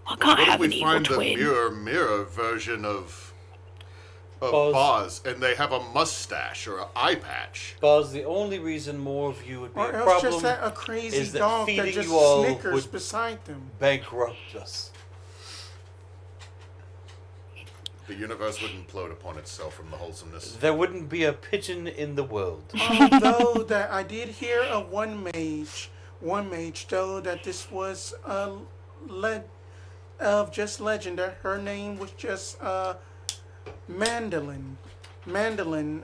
I can't What if have we an evil find the twin. mirror version of of Buzz. Boz, and they have a mustache or an eye patch. Buzz, the only reason more of you would be Or a else problem just a crazy is that dog that feeding just you all snickers would beside them. bankrupt us. The universe would implode upon itself from the wholesomeness. There wouldn't be a pigeon in the world. Although that I did hear of one mage though that this was just legend. That her name was just Mandolin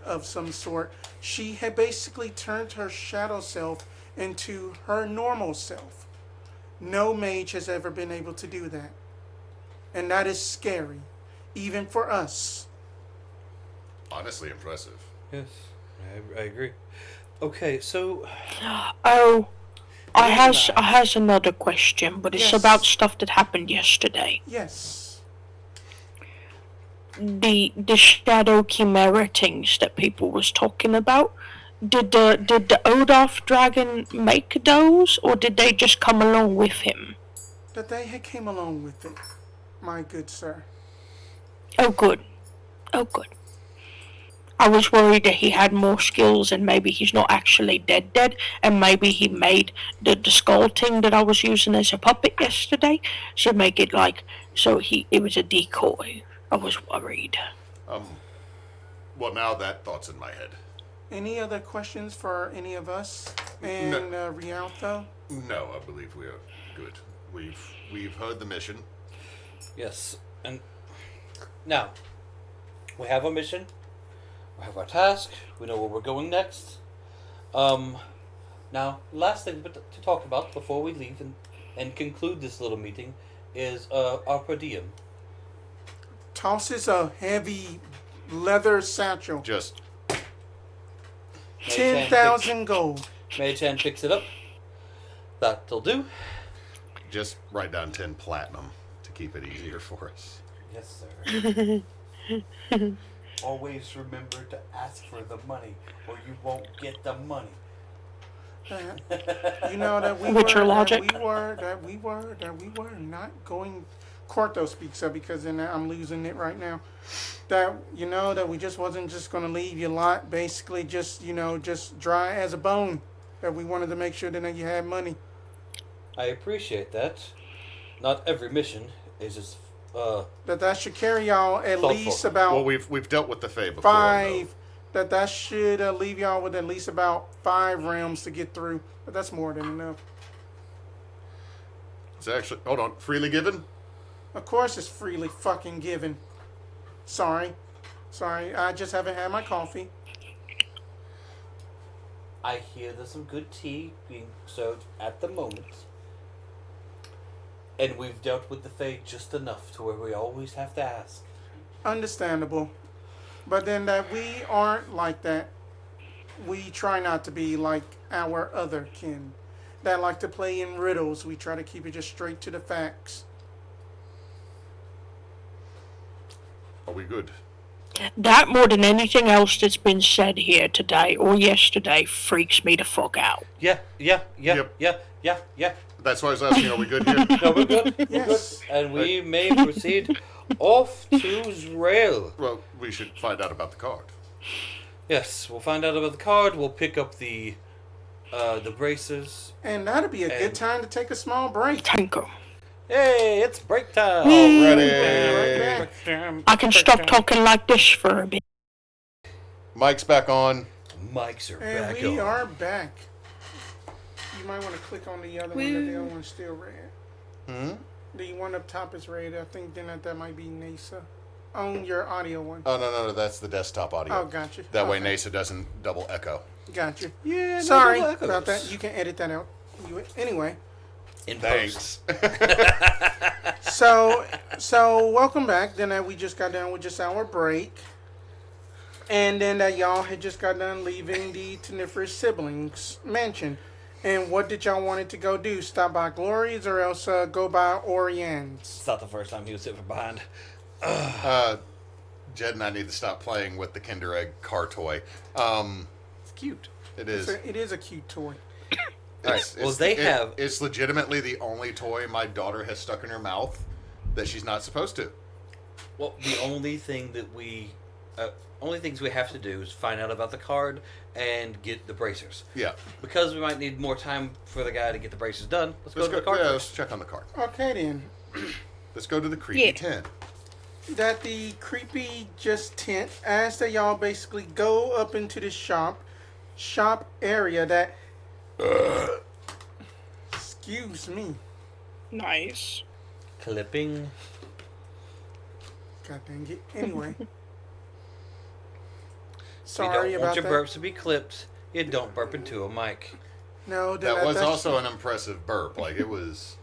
of some sort. She had basically turned her shadow self into her normal self. No mage has ever been able to do that, and that is scary, even for us. Honestly impressive. Yes, I agree. Okay, so Oh, I has another question, but it's Yes. about stuff that happened yesterday. Yes. The shadow chimera things that people was talking about. Did the Odolph dragon make those, or did they just come along with him? That they had came along with it, my good sir. Oh, good. Oh, good. I was worried that he had more skills and maybe he's not actually dead, and maybe he made the skull thing that I was using as a puppet yesterday, so make it like, it was a decoy. I was worried. Well, now that thought's in my head. Any other questions for any of us and Rialto? No, I believe we are good. We've heard the mission. yes, and now we have a mission. We have our task. We know where we're going next. Now, last thing to talk about before we leave and conclude this little meeting is our per diem. Tosses a heavy leather satchel. Just 10,000 gold. Mage Hand picks it up. That'll do. just write down 10 platinum to keep it easier for us. Yes, sir. Always remember to ask for the money, or you won't get the money. You know that we Witcher were logic. that we were not going. Corto speaks up because then I'm losing it right now. That you know that we just wasn't just going to leave you lot basically just just dry as a bone. That we wanted to make sure that you had money. I appreciate that. Not every mission is as That should carry y'all at Thoughtful. least about Well, we've dealt with the Fae before. five. That should leave y'all with at least about 5 realms to get through. But that's more than enough. It's actually, hold on, freely given? Of course, it's freely fucking given. Sorry, I just haven't had my coffee. I hear there's some good tea being served at the moment. And we've dealt with the Fae just enough to where we always have to ask. Understandable. But then that we aren't like that. We try not to be like our other kin. That like to play in riddles. We try to keep it just straight to the facts. Are we good? That more than anything else that's been said here today or yesterday freaks me the fuck out. Yeah. That's why I was asking, are we good here? No, we're good. We're Yes. good. And we may proceed off to Zrail. Well, we should find out about the card. Yes, we'll find out about the card. We'll pick up the braces. And that'd be a good And- time to take a small break. Tanko. Hey, it's break time. Already. Right back. I can stop talking like this for a bit. Mike's back on. Mics are And back we on. are back. You might want to click on the other one. The other one's still red. The one up top is red. I think then that might be Neysa. On your audio one. Oh, no, that's the desktop audio. Oh, gotcha. That way Okay. Neysa doesn't double echo. Gotcha. Yeah, no Sorry double echoes. about that. You can edit that out. Anyway, In post. Thanks. so welcome back. Then we just got done with just our break, and then y'all had just got done leaving the Teniferous siblings mansion. And what did y'all wanted to go do? Stop by Glory's or else go by Orian's? It's not the first time he was sitting from behind. Jed and I need to stop playing with the Kinder Egg car toy. It's cute. It is. It is a cute toy. It's legitimately the only toy my daughter has stuck in her mouth that she's not supposed to. Well, the only thing that we only things we have to do is find out about the card and get the bracers. Yeah. Because we might need more time for the guy to get the bracers done. Let's go to the card Yeah, first. let's check on the card. Okay then. Let's go to the creepy Yeah. tent. That the creepy just tent, as that y'all basically go up into the shop area that excuse me. Nice. Clipping. God dang it. Anyway. You Sorry don't about want your that. burps to be clipped. You don't burp into a mic. No, That was that's- also an impressive burp. Like, it was...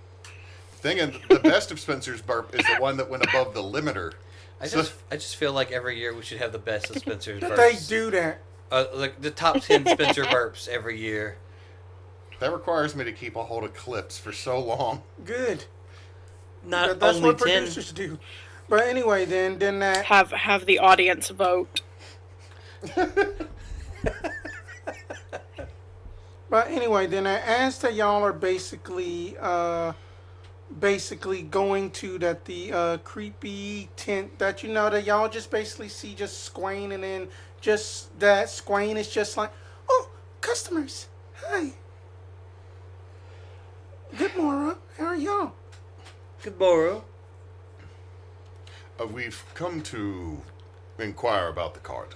Thinking the best of Spencer's burp is the one that went above the limiter. I So- just feel like every year we should have the best of Spencer's burps. They do that. Like the top 10 Spencer burps every year. That requires me to keep a hold of clips for so long. Good. Not That's only what 10. producers do. But anyway, then that Have the audience vote. But anyway, then as that y'all are basically going to the creepy tent that that y'all just basically see just Squain, and then just that Squain is just like, oh, customers, hi, good morning, how are y'all? Good morrow. We've come to inquire about the card.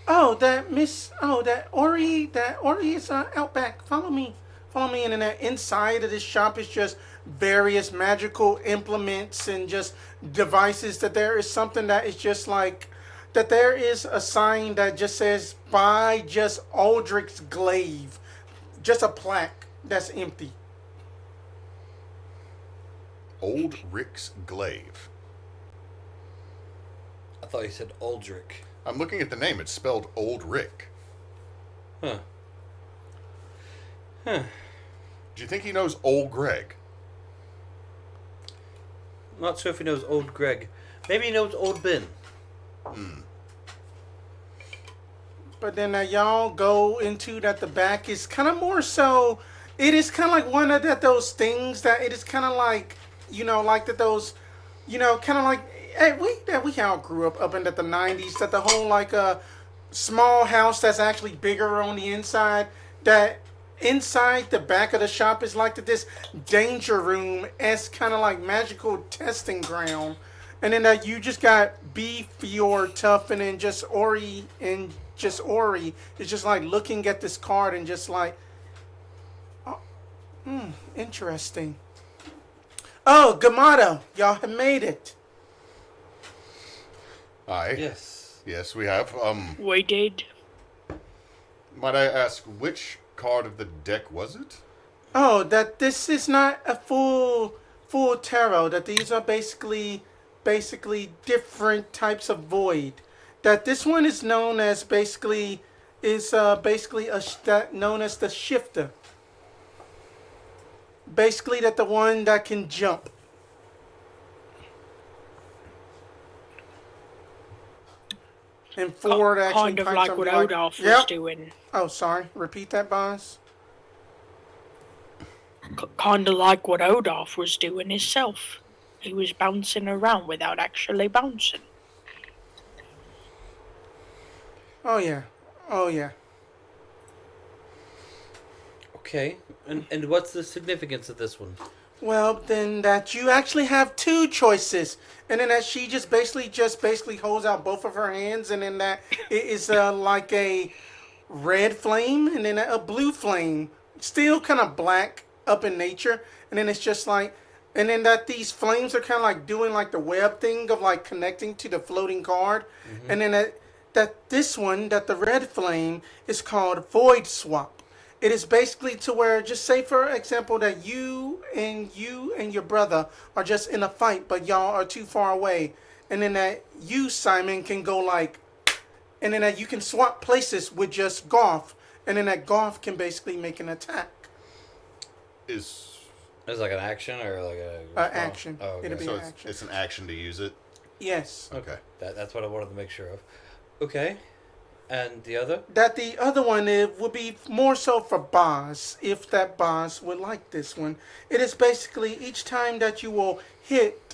Oh, that Ori is out back. Follow me. And then that inside of this shop is just various magical implements and just devices. That there is something that is just like, that there is a sign that just says, buy just Aldrich's glaive. Just a plaque that's empty. Old Rick's glaive. I thought you said Aldrich. I'm looking at the name. It's spelled Old Rick. Huh. Do you think he knows Old Greg? I'm not sure if he knows Old Greg. Maybe he knows Old Ben. But then y'all go into that the back is kind of more so, it is kind of like one of those things that it is kind of like, like that those, kind of like, hey, we all grew up in the 90s, that the whole like small house that's actually bigger on the inside, that inside the back of the shop is like this danger room as kind of like magical testing ground. And then you just got Beef, Fior, Tough, and then just Ori is just like looking at this card and just like, oh, interesting. Oh, Gamato, y'all have made it. Aye. Yes. Yes, we have. We did. Might I ask, which card of the deck was it? Oh, that this is not a full tarot. That these are basically different types of void. That this one is known as basically known as the shifter. Basically, that the one that can jump. And Ford actually Kind of finds like something what Odolph was Yep. doing. Oh, sorry. Repeat that, boss. Kind of like what Odolph was doing himself. He was bouncing around without actually bouncing. Oh yeah. Okay. And what's the significance of this one? Well, then that you actually have two choices, and then that she just basically holds out both of her hands, and then that it is like a red flame, and then a blue flame, still kind of black up in nature, and then it's just like, and then that these flames are kind of like doing like the web thing of like connecting to the floating card, and then that this one, that the red flame is called Void Swap. It is basically to where, just say for example that you and your brother are just in a fight, but y'all are too far away, and then that you, Simon, can go like, and then that you can swap places with just Garf, and then that Garf can basically make an attack. Is Is it like an action or like a Action. Oh, okay. It'll be so action. it's an action to use it. Yes. Okay. That's what I wanted to make sure of. Okay. And the other? That the other one, it would be more so for Boz, if that Boz would like this one. It is basically each time that you will hit,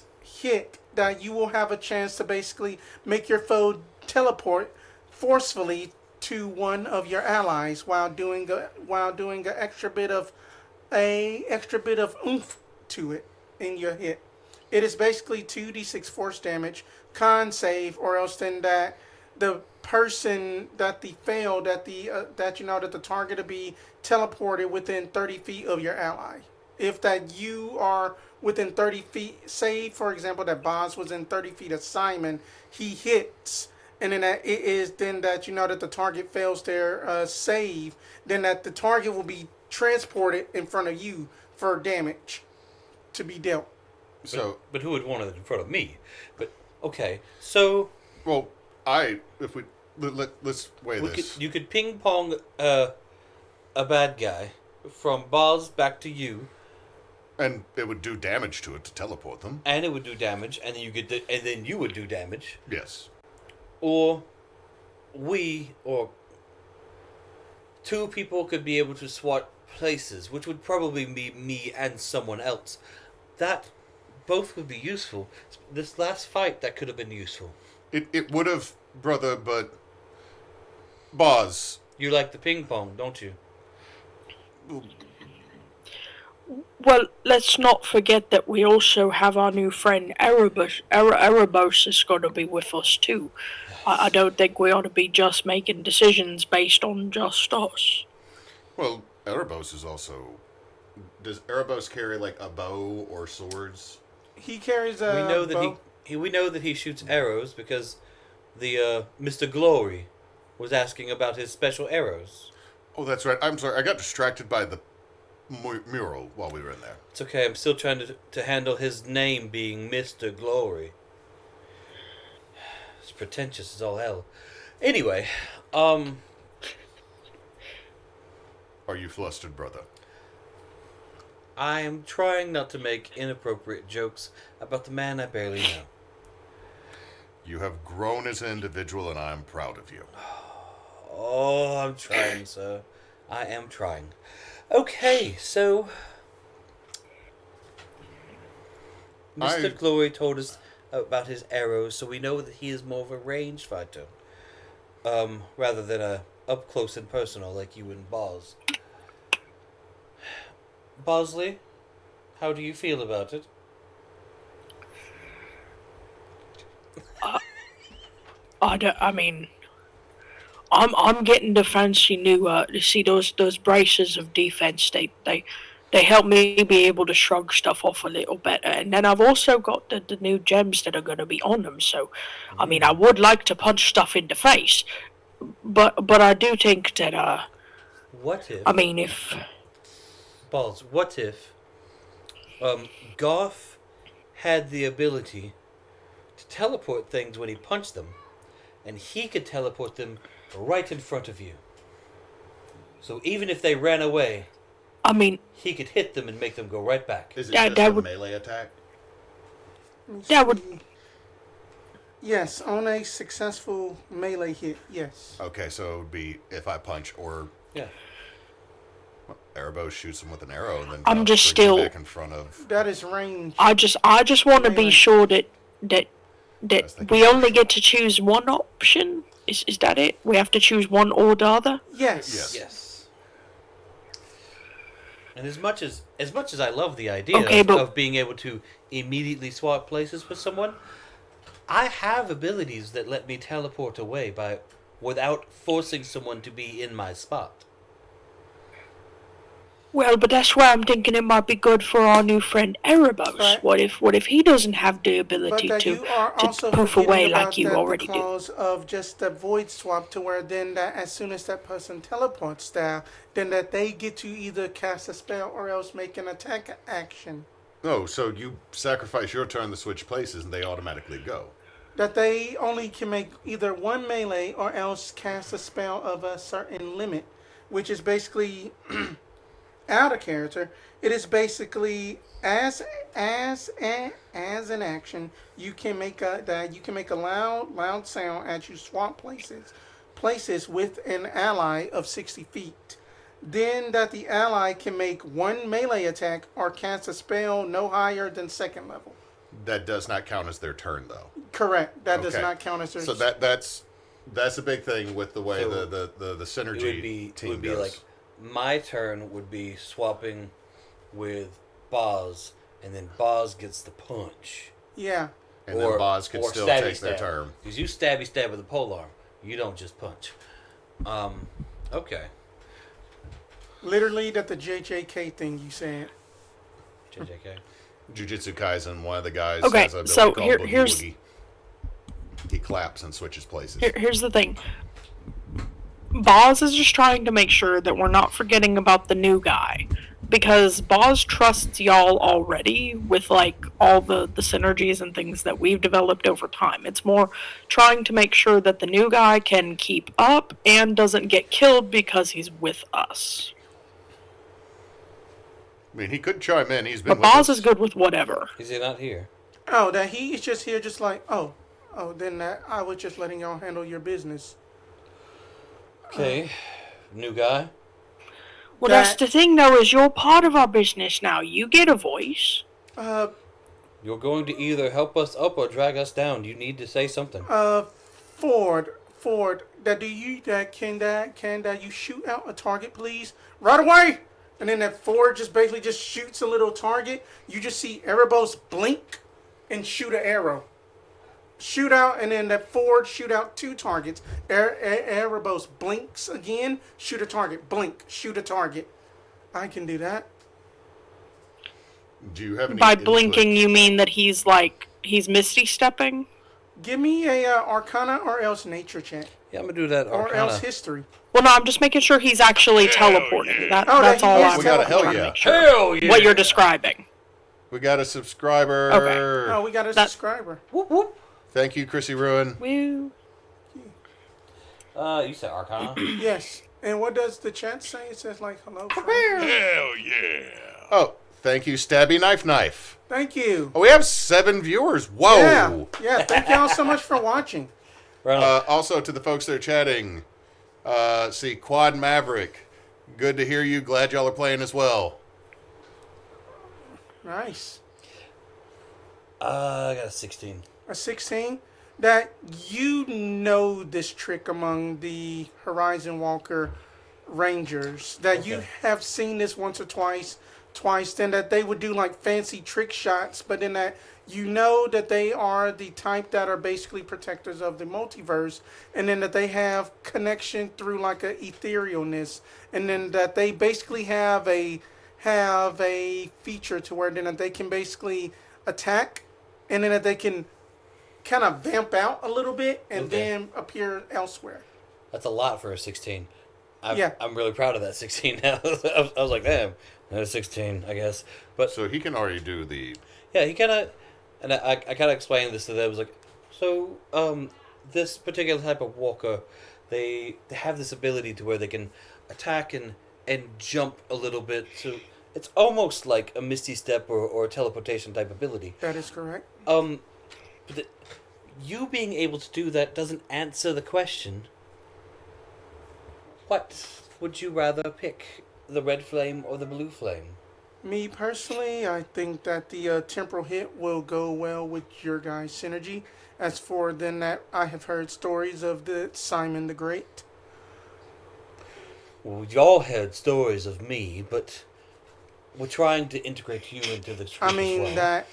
that you will have a chance to basically make your foe teleport forcefully to one of your allies while doing an extra bit of oomph to it in your hit. It is basically 2d6 force damage, con save, or else then that the person that the failed that the target to be teleported within 30 feet of your ally. If that you are within 30 feet, say for example that Boz was in 30 feet of Simon, he hits, and then that it is then that that the target fails their save, then that the target will be transported in front of you for damage to be dealt. So, but who would want it in front of me? But okay, so well, if we let's weigh this. you could ping pong a bad guy from Boz back to you, And it would do damage to it to teleport them. and it would do damage, and then you would do damage, Yes. or two people could be able to swap places, which would probably be me and someone else. That both would be useful. This last fight, that could have been useful. It would have, brother, but Boz. You like the ping pong, don't you? Well, let's not forget that we also have our new friend Erebos. Erebos is going to be with us too. I don't think we ought to be just making decisions based on just us. Well, Erebos is also. Does Erebos carry like a bow or swords? He carries a We know that bow. we know that he shoots arrows because the Mr. Glory was asking about his special arrows. Oh, that's right. I'm sorry. I got distracted by the mural while we were in there. It's okay. I'm still trying to handle his name being Mr. Glory. It's pretentious as all hell. Anyway, Are you flustered, brother? I am trying not to make inappropriate jokes about the man I barely know. You have grown as an individual, and I am proud of you. Oh, I'm trying, sir. I am trying. Okay, so Mr. Glory told us about his arrows, so we know that he is more of a ranged fighter, rather than a up close and personal like you and Boz. Bosley, how do you feel about it? I mean, I'm getting the fancy new. You see those braces of defense. They help me be able to shrug stuff off a little better. And then I've also got the new gems that are going to be on them. So, I mean, I would like to punch stuff in the face, but I do think that What if? I mean, if Balls, what if Garf had the ability to teleport things when he punched them, and he could teleport them right in front of you? So even if they ran away, I mean, he could hit them and make them go right back. Is it That- just that a would- melee attack? that would Yes, on a successful melee hit. Yes. Okay, so it would be if I punch or Yeah. Erebos shoots him with an arrow, and then I'm Garf just brings him still- back in front of. That is range. I just want to be Melee. sure that was thinking we only optional. get to choose one option. Is that it? We have to choose one or the other. Yes. Yes. Yes. And as much as I love the idea Okay, but- of being able to immediately swap places with someone, I have abilities that let me teleport away without forcing someone to be in my spot. Well, but that's why I'm thinking it might be good for our new friend Erebos. Right. What if he doesn't have the But ability that to you are also poof forgetting away about like you the already do? clause of just the void swap, to where then that as soon as that person teleports down, then that they get to either cast a spell or else make an attack action. Oh, so you sacrifice your turn to switch places, and they automatically go. That they only can make either one melee or else cast a spell of a certain limit, which is basically out of character. It is basically as an action, you can make a loud sound as you swap places with an ally of 60 feet. Then that the ally can make one melee attack or cast a spell no higher than second level. That does not count as their turn, though. Correct. That does Okay. not count as their So that's That's a big thing with the way So the synergy it team would be goes. like my turn would be swapping with Boz, and then Boz gets the punch. Yeah. and then Boz could still take their turn. Because you stabby stab with a polearm. You don't just punch. Okay. Literally, that the JJK thing you said. JJK. Jujutsu Kaisen, one of the guys Okay, has a ability so called Boogie here's- Woogie. He claps and switches places. Here's the thing. Boz is just trying to make sure that we're not forgetting about the new guy. Because Boz trusts y'all already with, like, all the synergies and things that we've developed over time. It's more trying to make sure that the new guy can keep up and doesn't get killed because he's with us. I mean, he could chime in. He's been But with Boz us. is good with whatever. Is he not here? Oh, that he is just here, just like, then that I was just letting y'all handle your business. Okay. New guy? Well, that's the thing, though, is you're part of our business now. You get a voice. You're going to either help us up or drag us down. You need to say something. Ford, can you shoot out a target, please? Right away! And then that Ford just basically just shoots a little target. You just see Erebos blink and shoot an arrow. Shoot out, and then that Ford shoot out 2 targets. Erebos blinks again, shoot a target. Blink, shoot a target. I can do that. Do you have any By input? blinking, you mean that he's misty stepping? Give me a Arcana or else Nature check. Yeah, I'm going to do that. Or Arcana. else History. Well, no, I'm just making sure he's actually teleporting. That's that all he I'm is We got a hell trying to yeah. make sure. Hell yeah! What you're describing. We got a subscriber. Okay. Oh, we got a That- subscriber. Whoop, whoop. Thank you, Chrissy Ruin. Woo. You said Arcana. Yes. And what does the chat say? It says like, hello. friend. Hell yeah. Oh, thank you, Stabby Knife. Thank you. Oh, we have 7 viewers. Whoa. Yeah. Thank y'all so much for watching. Right on. Also, to the folks that are chatting, see, Quad Maverick. Good to hear you. Glad y'all are playing as well. Nice. I got a 16. A 16. That you know this trick among the Horizon Walker Rangers. That you have seen this once or twice, then that they would do like fancy trick shots, but then that you know that they are the type that are basically protectors of the multiverse, and then that they have connection through like a etherealness, and then that they basically have a feature to where then that they can basically attack, and then that they can kind of vamp out a little bit and Okay. then appear elsewhere. That's a lot for a 16. Yeah. I'm really proud of that 16 now. I was like, damn, that's 16, I guess. But So he can already do the... yeah, he kind of, and I kind of explained this to them. I was like, so this particular type of walker, they have this ability to where they can attack and jump a little bit. So it's almost like a Misty Step or a teleportation type ability. That is correct. But you being able to do that doesn't answer the question. What would you rather pick, the red flame or the blue flame? Me personally, I think that the temporal hit will go well with your guys' synergy. As for then that, I have heard stories of the Simon the Great. Well, y'all heard stories of me, but we're trying to integrate you into the truth I mean as well. that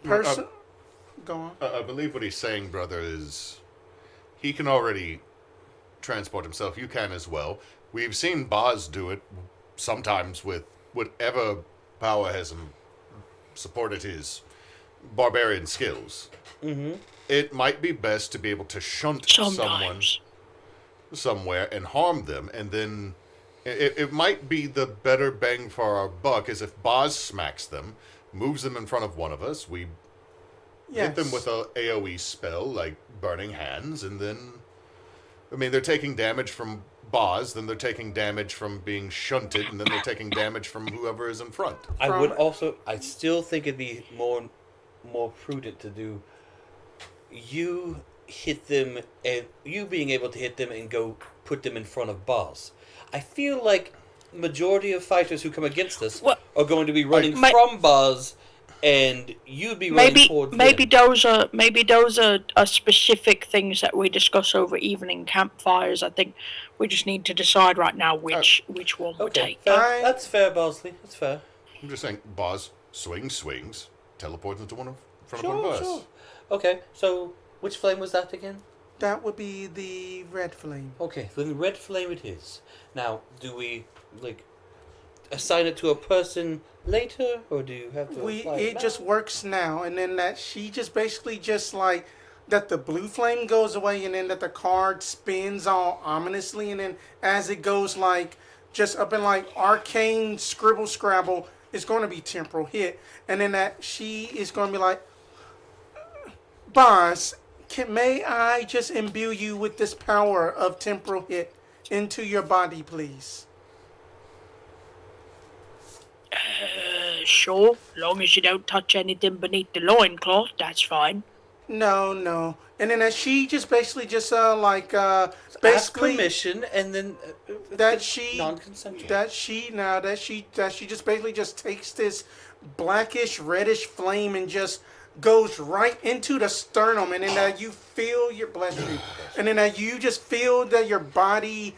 person. Go on. I believe what he's saying, brother, is he can already transport himself. You can as well. We've seen Boz do it sometimes with whatever power has supported his barbarian skills. Mm-hmm. It might be best to be able to shunt someone Sometimes. somewhere and harm them, and then it might be the better bang for our buck is if Boz smacks them, moves them in front of one of us, we Yes. hit them with a AoE spell like Burning Hands, and then, I mean, they're taking damage from Boz, then they're taking damage from being shunted, and then they're taking damage from whoever is in front. I still think it'd be more prudent to do you hit them and you being able to hit them and go put them in front of Boz. I feel like majority of fighters who come against us What? are going to be running My- from Boz and you'd be running Maybe towards maybe them. those are specific things that we discuss over evening campfires. I think we just need to decide right now which one we Okay, take. fair. That's fair, Bosley. That's fair. I'm just saying, Boz swings, teleports into one of front Sure, of one of us. sure. Okay, so which flame was that again? That would be the red flame. Okay, then red flame it is. Now, do we assign it to a person later, or do you have to? Apply It now? just works now, and then that she just basically just like that the blue flame goes away, and then that the card spins all ominously, and then as it goes like just up in like arcane scribble scrabble, it's going to be temporal hit, and then that she is going to be like, Boss, may I just imbue you with this power of temporal hit into your body, please? Sure, long as you don't touch anything beneath the loincloth, that's fine. No. And then she just basically just Ask basically permission, and then that she non-consensual. that she just basically just takes this blackish reddish flame and just goes right into the sternum, and then that you feel your bless you, and then that you just feel that your body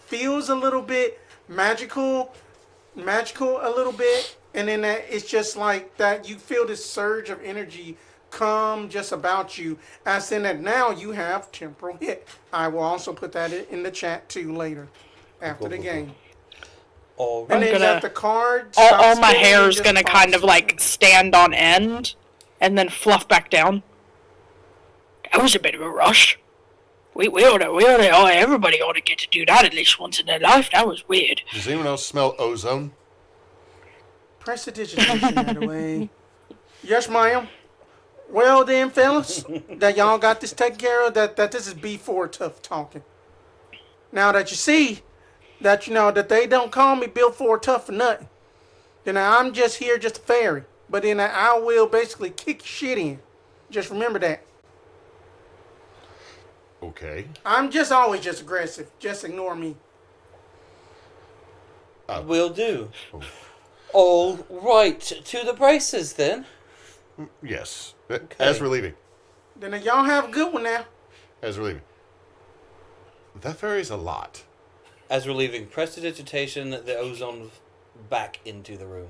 feels a little bit magical a little bit, and then that it's just like that you feel this surge of energy come just about you, as in that now you have temporal hit. I will also put that in the chat too later after the game. All And right. then that the card All stops my spinning hair and is just gonna kind of pops like in. stand on end and then fluff back down. That was a bit of a rush. Everybody ought to get to do that at least once in their life. That was weird. Does anyone else smell ozone? Prestidigitation out of the way. Yes, ma'am. Well then, fellas, that y'all got this taken care of, that this is B4 tough talking. Now that you see that you know that they don't call me Bill 4 tough for nothing, then I'm just here just a fairy. But then I will basically kick your shit in. Just remember that. Okay. I'm just always just aggressive. Just ignore me. Will do. All right, to the braces then. Yes. Okay. As we're leaving. Then y'all have a good one now. As we're leaving. That varies a lot. As we're leaving, prestidigitation the ozone back into the room.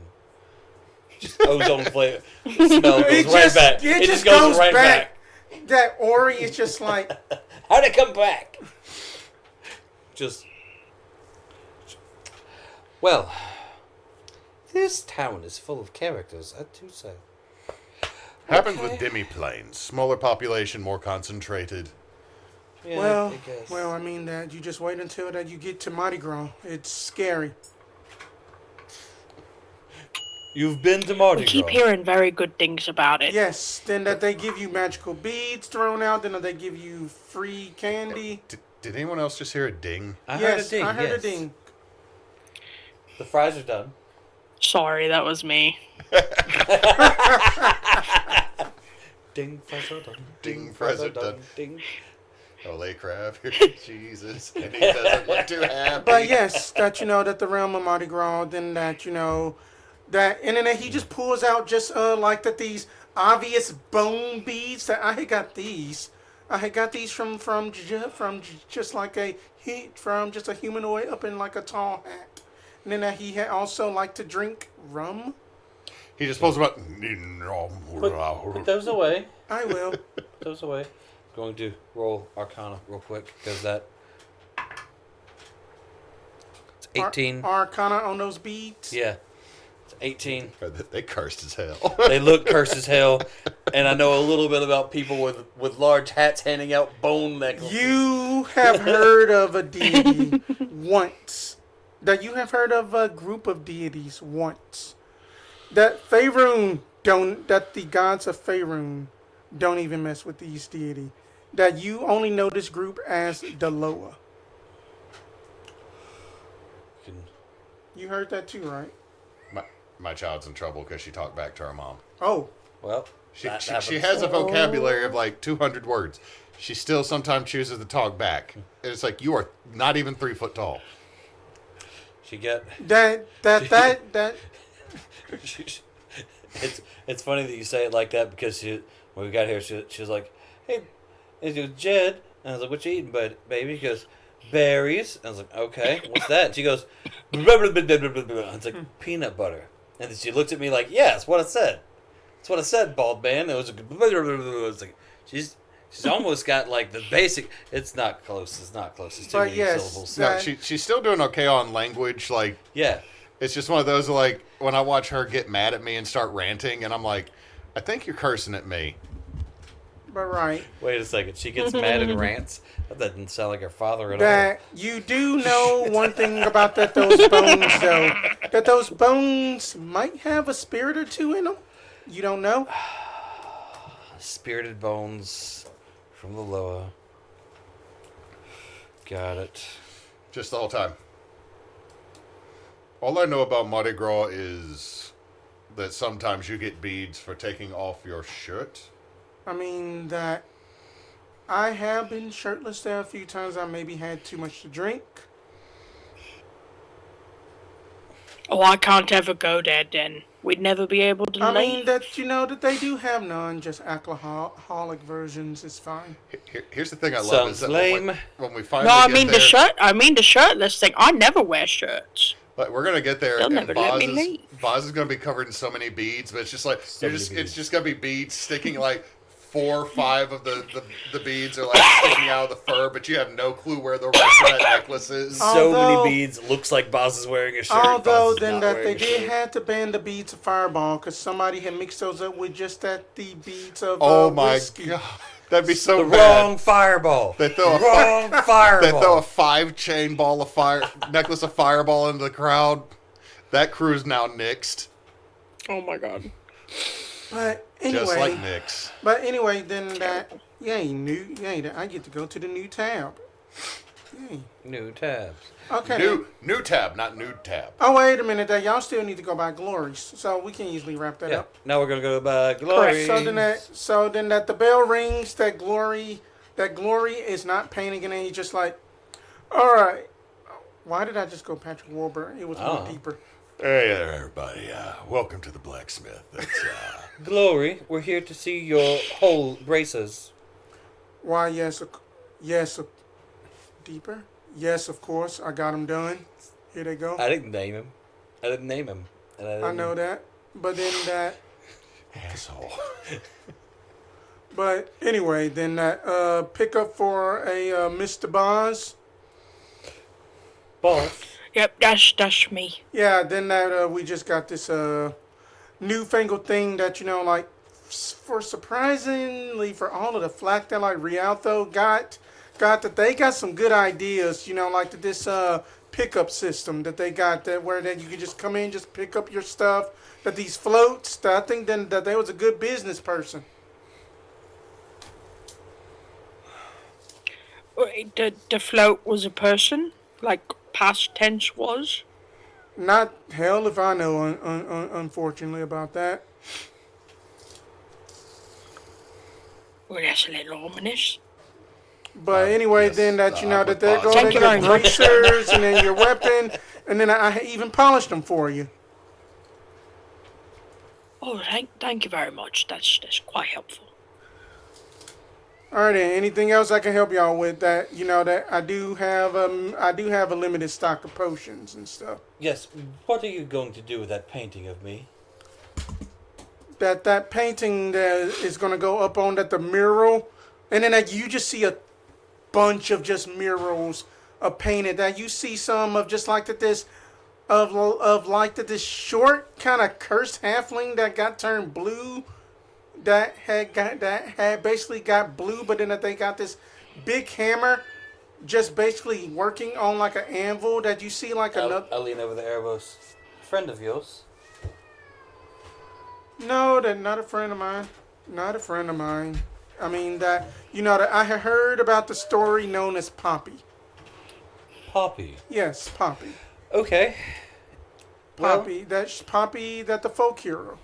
Just ozone flavor smell goes right back. It just goes right back. That Ori is just like, How'd it come back? Just. Well, this town is full of characters, I do say. Happens Okay. with demi-planes. Smaller population, more concentrated. Yeah, well, I guess. I mean that you just wait until that you get to Mardi Gras. It's scary. You've been to Mardi We keep Gras. hearing very good things about it. Yes, then that they give you magical beads thrown out, then that they give you free candy. Did anyone else just hear a ding? I heard Yes, a ding. I heard yes. a ding. The fries are done. Sorry, that was me. Ding, fries are done. Ding, fries are done. Ding. Ole crab, Jesus. And he doesn't look too happy. But yes, that you know that the realm of Mardi Gras, then that you know that, and then he just pulls out just like that these obvious bone beads that I had got these. I had got these from just like from just a humanoid up in like a tall hat, and then that he had also liked to drink rum. He just pulls them out. Put those away. I will. Put those away. Going to roll Arcana real quick because that. It's 18. Arcana on those beads. Yeah. It's 18. They cursed as hell. They look cursed as hell. And I know a little bit about people with large hats handing out bone necklaces. You have heard of a deity once. That you have heard of a group of deities once. That the gods of Faerun don't even mess with these deity. That you only know this group as the Loa. You heard that too, right? My child's in trouble because she talked back to her mom. Oh. Well, She that has happens. a vocabulary of like 200 words. She still sometimes chooses to talk back. And it's like, you are not even 3 foot tall. She get. That It's funny that you say it like that because when we got here, she was like, "Hey," and she goes, "Jed," and I was like, "What you eating, baby?" She goes, "Berries." And I was like, "Okay, what's that?" And she goes, blah, blah, blah, blah, blah, blah, blah. It's like peanut butter. And then she looked at me like, "Yeah, that's what I said. That's what I said, bald man." It was like, blah, blah, blah, blah. It's like she's almost got like the basic. It's not close. It's not close. It's too But many yes, syllables. No, she's still doing okay on language. Like, Yeah. it's just one of those like when I watch her get mad at me and start ranting, and I'm like, I think you're cursing at me. But right. Wait a second. She gets mad and rants. That doesn't sound like her father at all. That you do know one thing about those bones, though. That those bones might have a spirit or two in them. You don't know? Spirited bones from the lower. Got it. Just the whole time. All I know about Mardi Gras is that sometimes you get beads for taking off your shirt. I mean, that I have been shirtless there a few times. I maybe had too much to drink. Oh, I can't ever go there then. We'd never be able to I leave. mean, that you know that they do have none, just alcoholic versions. It's fine. Here's the thing I love Sounds is that lame. when we finally No, I get mean there, the shirt. I mean the shirtless thing. I never wear shirts. like, we're gonna get there, They'll and never let me Boz leave. is gonna be covered in so many beads, but it's just like So many it's beads. just gonna be beads sticking like 4 or 5 of the beads are like sticking out of the fur, but you have no clue where the rest of that necklace is. So Although- many beads. Looks like Boz is wearing a shirt. Although Boz is then not that wearing they a did shirt. have to ban the beads of Fireball because somebody had mixed those up with just the beads of Oh my whiskey. god, that'd be so The bad. wrong fireball. They throw a wrong They fireball. throw a 5-chain ball of fire necklace of Fireball into the crowd. That crew's now nixed, Oh my god. But just like anyway, Nyx. then that I get to go to the new tab. Yay. New tabs. Okay. then. New tab, not nude tab. Oh wait a minute, there. Y'all still need to go by glories, so we can easily wrap that Yeah. up. Now we're gonna go by glory. So then that the bell rings, that glory is not painting and then he's just like, all right. Why did I just go Patrick Warburton? It was more Oh. deeper. Hey there, everybody. Welcome to the blacksmith. Glory, we're here to see your whole braces. Why? Deeper. Yes, of course. I got them done. Here they go. I didn't name him. And I know that. But then that. Asshole. But anyway, then that pickup for a Mr. Boz. Boss. Yep, that's me. Yeah, then that we just got this newfangled thing that like for surprisingly for all of the flack that like Rialto got that they got some good ideas. Like this pickup system that they got where you can just come in, just pick up your stuff. That these floats. That I think then that they was a good business person. Wait, the float was a person, like past tense was. Not hell if I know. Unfortunately about that. Well, that's a little ominous. But anyway, yes, then that that there go Thank you your very much. bracers and then your weapon, and then I even polished them for you. Oh, thank you very much. That's quite helpful. All right, then. Anything else I can help y'all with? That that I do have a limited stock of potions and stuff. Yes, what are you going to do with that painting of me? That painting that is gonna go up on the mural, and then you just see a bunch of just murals painted. That you see some of just like this this short kind of cursed halfling that got turned blue. That had basically got blue, but then that they got this big hammer, just basically working on like an anvil. That you see like another. I'll lean over the Erebos. Friend of yours. No, that not a friend of mine. Not a friend of mine. I mean that that I had heard about the story known as Poppy. Poppy. Yes, Poppy. Okay. Poppy. That's Poppy. That the folk hero.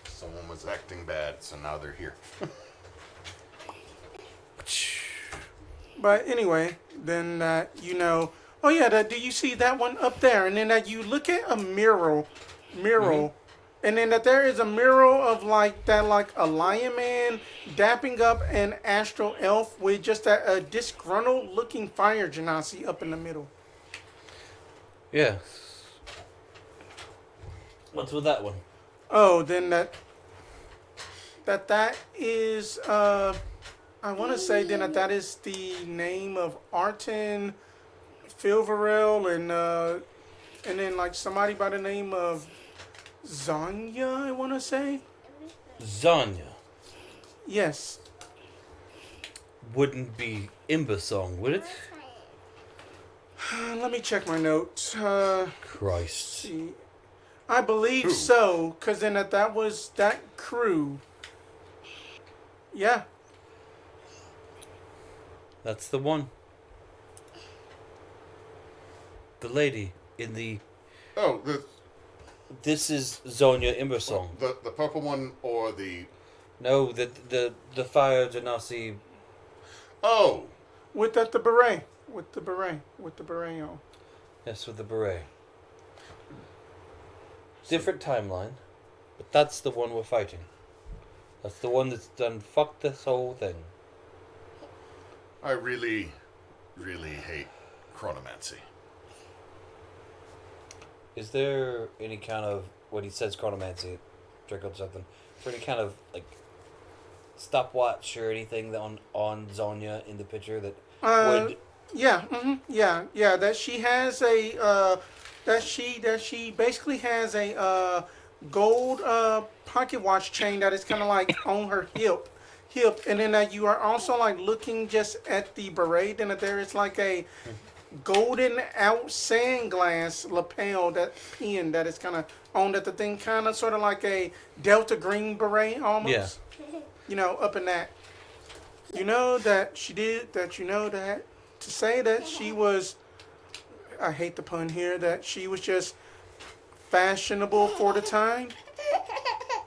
Someone was acting bad, so now they're here. But anyway, then Oh yeah, do you see that one up there? And then that you look at a mural, and then that there is a mural of like that, like a lion man dapping up an astral elf with just a disgruntled looking fire genasi up in the middle. Yeah. What's with that one? Oh, then that is I want to say then that is the name of Arton Filvarel and then like somebody by the name of Zanya, I want to say. Zanya. Yes. Wouldn't be Imbasong, would it? Let me check my notes. Christ. See. I believe so, because then that was that crew. Yeah. That's the one. The lady in the... Oh, This is Zonia Imbasong. the purple one or the... No, the fire genasi. Oh! With the beret. With the beret on. Yes, with the beret. Different timeline, but that's the one we're fighting. That's the one that's done fuck this whole thing. I really, really hate chronomancy. Is there any kind of, when he says chronomancy, triggered something, is there any kind of, like, stopwatch or anything that on Zonya in the picture that would... Yeah, yeah. That she has a that she basically has a gold pocket watch chain that is kind of like on her hip, and then you are also like looking just at the beret, and there is like a golden out sandglass lapel that pin that is kind of on that the thing kind of sort of like a Delta green beret almost. Yeah. You know, up in that. You know that she did that. You know that. To say that she was, I hate the pun here, that she was just fashionable for the time.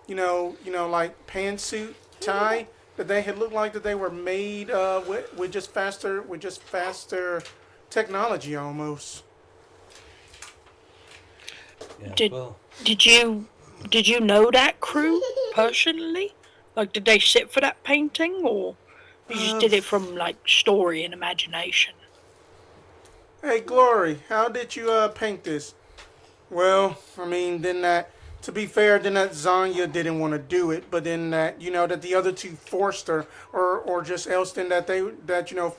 You know, like pantsuit tie that they had looked like that they were made with just faster technology almost. Yeah, Did- well, Did you know that crew personally? Like, did they sit for that painting, or you just did it from like story and imagination? Hey, Glory, how did you paint this? Well, I mean, then that, to be fair, then that Zanya didn't want to do it, but then that, that the other two forced her, or just else than that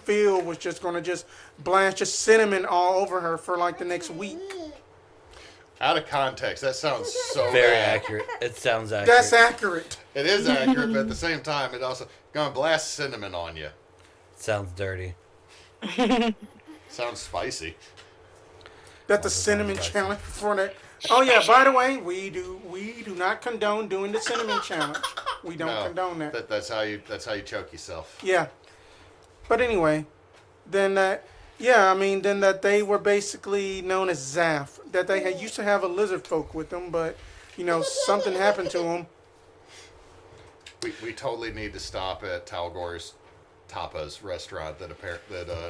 Phil was just going to just blast just cinnamon all over her for like the next week. Out of context, that sounds so very bad. accurate. It sounds accurate. That's accurate. It is accurate, but at the same time, it also gonna blast cinnamon on you. Sounds dirty. Sounds spicy. That the cinnamon challenge for that. Oh yeah, by the way, we do not condone doing the cinnamon challenge. We don't condone that. That's how you choke yourself. Yeah. But anyway, then that, yeah, I mean, then that they were basically known as Zaf. That they had used to have a lizard folk with them, but, something happened to them. We totally need to stop at Talgor's Tapas restaurant that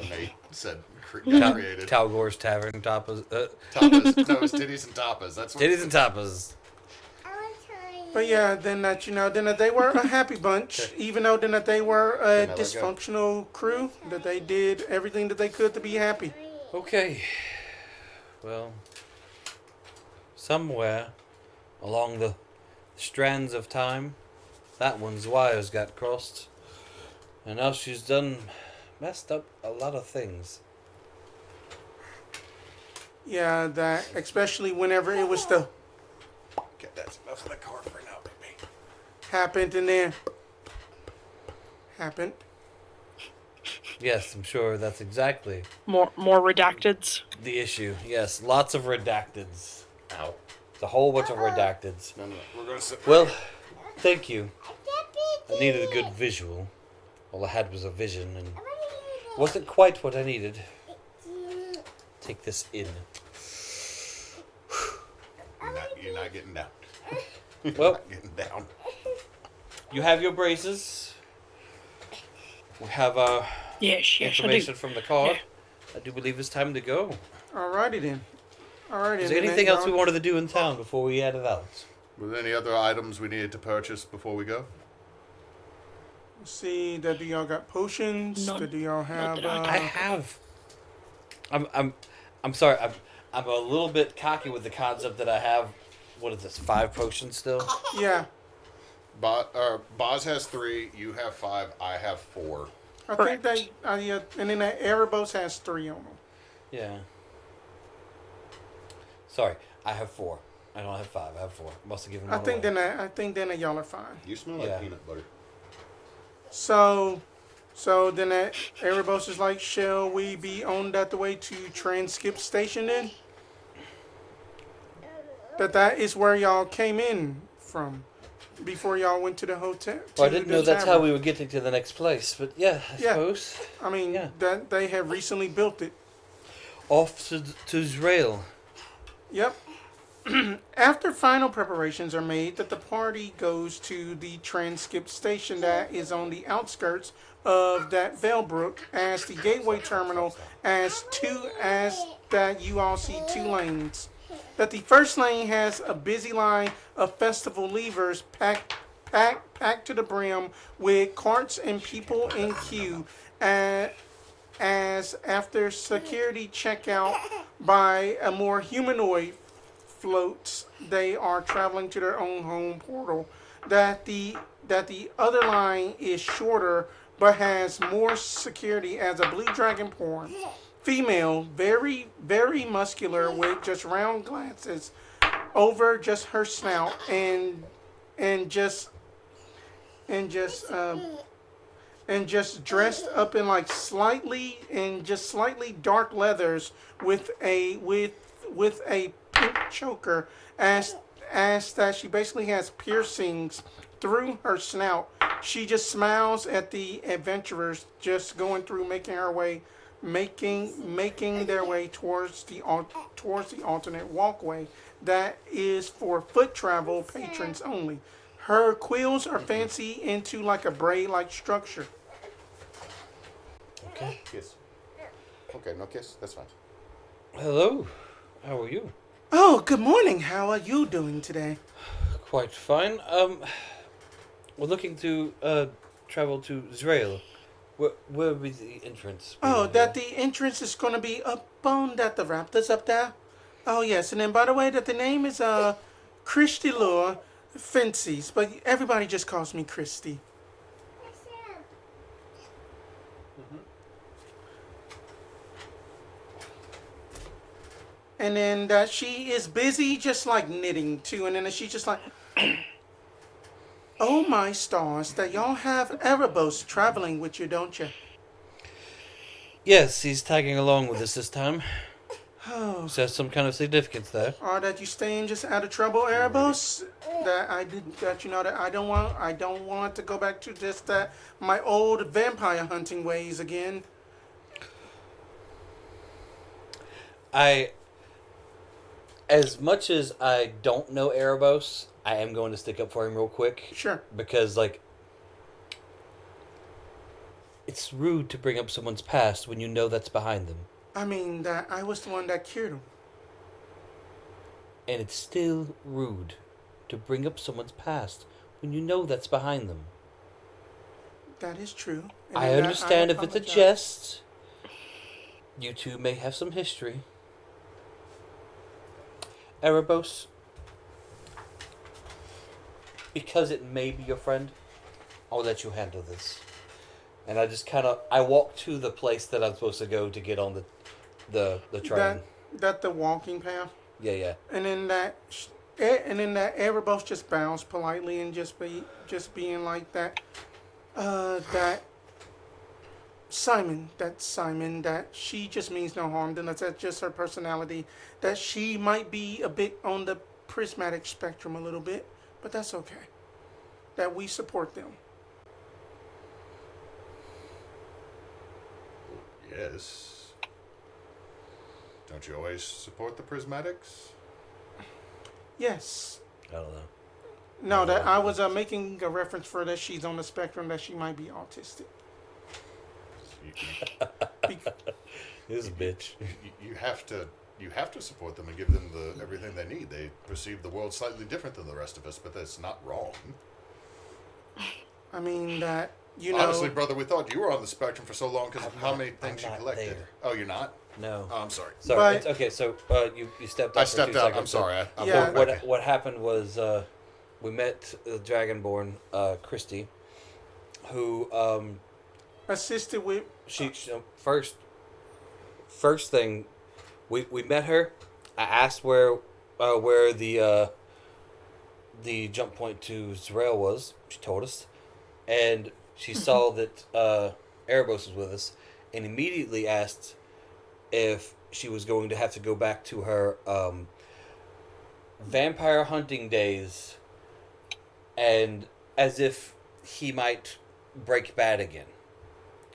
Nate said created. Talgor's Tavern tapas. Tapas. No, it's titties and tapas. That's what Titties and tapas. But yeah, then that, then that they were a happy bunch, even though then that they were a let go. dysfunctional crew, that they did everything that they could to be happy. Okay. Well, somewhere along the strands of time, that one's wires got crossed. And now she's messed up a lot of things. Yeah, that, especially whenever it was the Get that stuff in the car for now, baby. happened in there. Happened. Yes, I'm sure that's exactly More redacteds. the issue. Yes, lots of redacteds. Ow. It's a whole bunch of redacteds. No. We're gonna sit. Well, thank you. I needed a good visual. All I had was a vision, and wasn't quite what I needed. Take this in. You're not getting down. Well, Not getting down. you have your braces. We have Yes, I do. information from the card. I do believe it's time to go. Alrighty then. Alrighty. Is there anything else we wanted to do in town before we headed out? Were there any other items we needed to purchase before we go? See that do y'all got potions? None. Do y'all have? that I I have. I'm sorry. I'm a little bit cocky with the concept that I have. What is this? 5 potions still? Yeah, Boz has 3, you have 5, I have 4. I think they. Yeah, and then that Erebos has 3 on them. Yeah. Sorry, I have 4. I don't have 5. I have 4. Must have given one away. I think then y'all are fine. You smell like Yeah. peanut butter. So then that Erebos is like, shall we be on that the way to Transskip Station then? That is where y'all came in from before y'all went to the hotel. Well, I to didn't the know that's how tavern. we were getting to the next place, but yeah, I Yeah. suppose. I mean, Yeah. that they have recently built it. Off to Zrail. Yep. After final preparations are made, that the party goes to the Transskip Station that is on the outskirts of that Bellbrook as the gateway terminal, as that you all see 2 lanes. That the first lane has a busy line of festival leavers packed to the brim with carts and people in queue, as after security checkout by a more humanoid floats, they are traveling to their own home portal. That the other line is shorter but has more security as a blue dragonborn female, very very muscular with just round glasses over just her snout and just dressed up in like slightly dark leathers with a pink choker, as that she basically has piercings through her snout. She just smiles at the adventurers just going through, making their way towards the alternate walkway that is for foot travel patrons only. Her quills are fancy into like a braid-like structure. Okay. Kiss. Okay, no kiss. That's fine. Hello. How are you? Oh, good morning. How are you doing today? Quite fine. We're looking to travel to Zrail. Where would be the entrance? Oh, that the entrance is going to be up on that the Raptors up there. Oh yes, and then by the way, that the name is Christy Lure Fences, but everybody just calls me Christy. And then that she is busy just like knitting too, and then she's just like, oh my stars, that y'all have Erebos traveling with you, don't you? Yes, he's tagging along with us this time. Oh. So there's some kind of significance there. Or that you staying just out of trouble, Erebos? That I don't want to go back to just that my old vampire hunting ways again. As much as I don't know Erebos, I am going to stick up for him real quick. Sure. Because, it's rude to bring up someone's past when you know that's behind them. I mean, that I was the one that cured him. And it's still rude to bring up someone's past when you know that's behind them. That is true. And I then understand if it's a apologize. jest. You two may have some history. Erebos, because it may be your friend, I'll let you handle this. And I just I walk to the place that I'm supposed to go to get on the train. That the walking path. Yeah. And then that Erebos just bows politely and just being like that. That Simon, that she just means no harm. Then that's just her personality. That she might be a bit on the prismatic spectrum a little bit, but that's okay. That we support them. Yes. Don't you always support the prismatics? Yes. I don't know. No, that I was making a reference for that she's on the spectrum, that she might be autistic. Be- This bitch. You have to support them and give them everything they need. They perceive the world slightly different than the rest of us, but that's not wrong. I mean that you know. Honestly, brother, we thought you were on the spectrum for so long because of how many things you I'm not collected. there. Oh, you're not? No. Oh, I'm sorry. So But- it's, okay, so you stepped I out. For stepped 2 out. seconds, I'm sorry. I'm Yeah. going back in. What happened was we met the Dragonborn Christy, who assisted with. she first thing we met her. I asked where the jump point to Zrail was. She told us, and she saw that Erebos was with us, and immediately asked if she was going to have to go back to her vampire hunting days, and as if he might break bad again.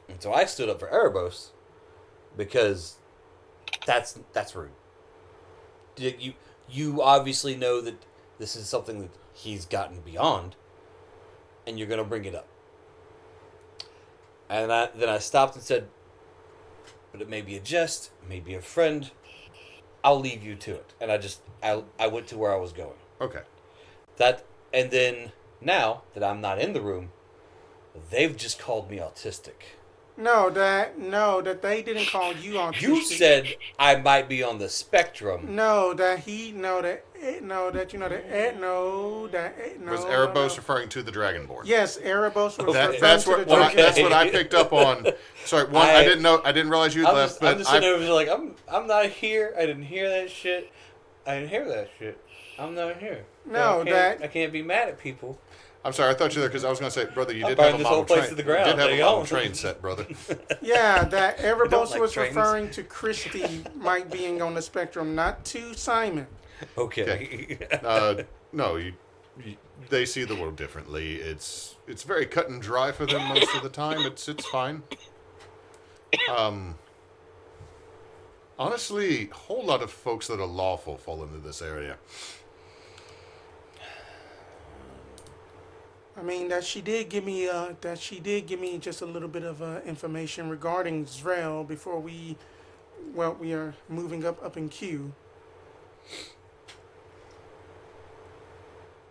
And so I stood up for Erebos because that's rude. You obviously know that this is something that he's gotten beyond, and you're going to bring it up. And then I stopped and said, but it may be a jest, it may be a friend. I'll leave you to it. And I went to where I was going. Okay. And then now that I'm not in the room, they've just called me autistic. No, that they didn't call you autistic. You said I might be on the spectrum. No, that you know that Was Erebos referring to the Dragonborn? Yes, Erebos was referring That's to what, the that's what I picked up on. Sorry, I didn't know. I didn't realize you had left. I'm just sitting over there like I'm not here. I didn't hear that shit. I'm not here. No, I can't be mad at people. I'm sorry, I thought you were there because I was going to say, brother, you I'll did burn have a this model whole place train. to the ground. You did There have you a model go. train set, brother. Yeah, that Erebos like was trains. referring to Christy might being on the spectrum, not to Simon. Okay. No, they see the world differently. It's very cut and dry for them most of the time. It's fine. Honestly, a whole lot of folks that are lawful fall into this area. I mean that she did give me just a little bit of information regarding Zrail before we are moving up in queue.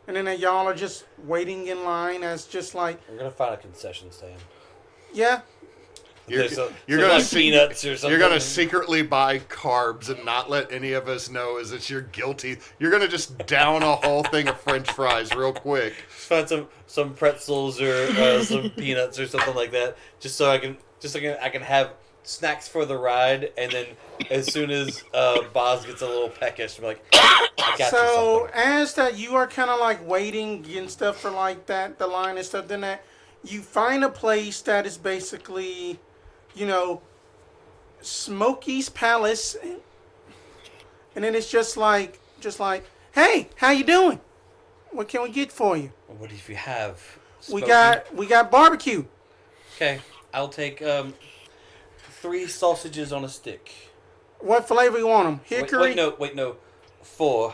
And then y'all are just waiting in line as just like, We're gonna find a concession stand. yeah, You're You're gonna gonna see- peanuts or something. You're going to secretly buy carbs and not let any of us know as that you're guilty. You're going to just down a whole thing of French fries real quick. find some pretzels or some peanuts or something like that, just so I can have snacks for the ride. And then as soon as Boz gets a little peckish, I'm like, I got you so something. as that you are kind of like waiting and stuff for like that, the line and stuff, then that you find a place that is basically, Smokey's Palace, and then it's just like, hey, how you doing? What can we get for you? What if you have? We Smokey? got barbecue. Okay, I'll take 3 sausages on a stick. What flavor you want them? Hickory. Wait, no, 4,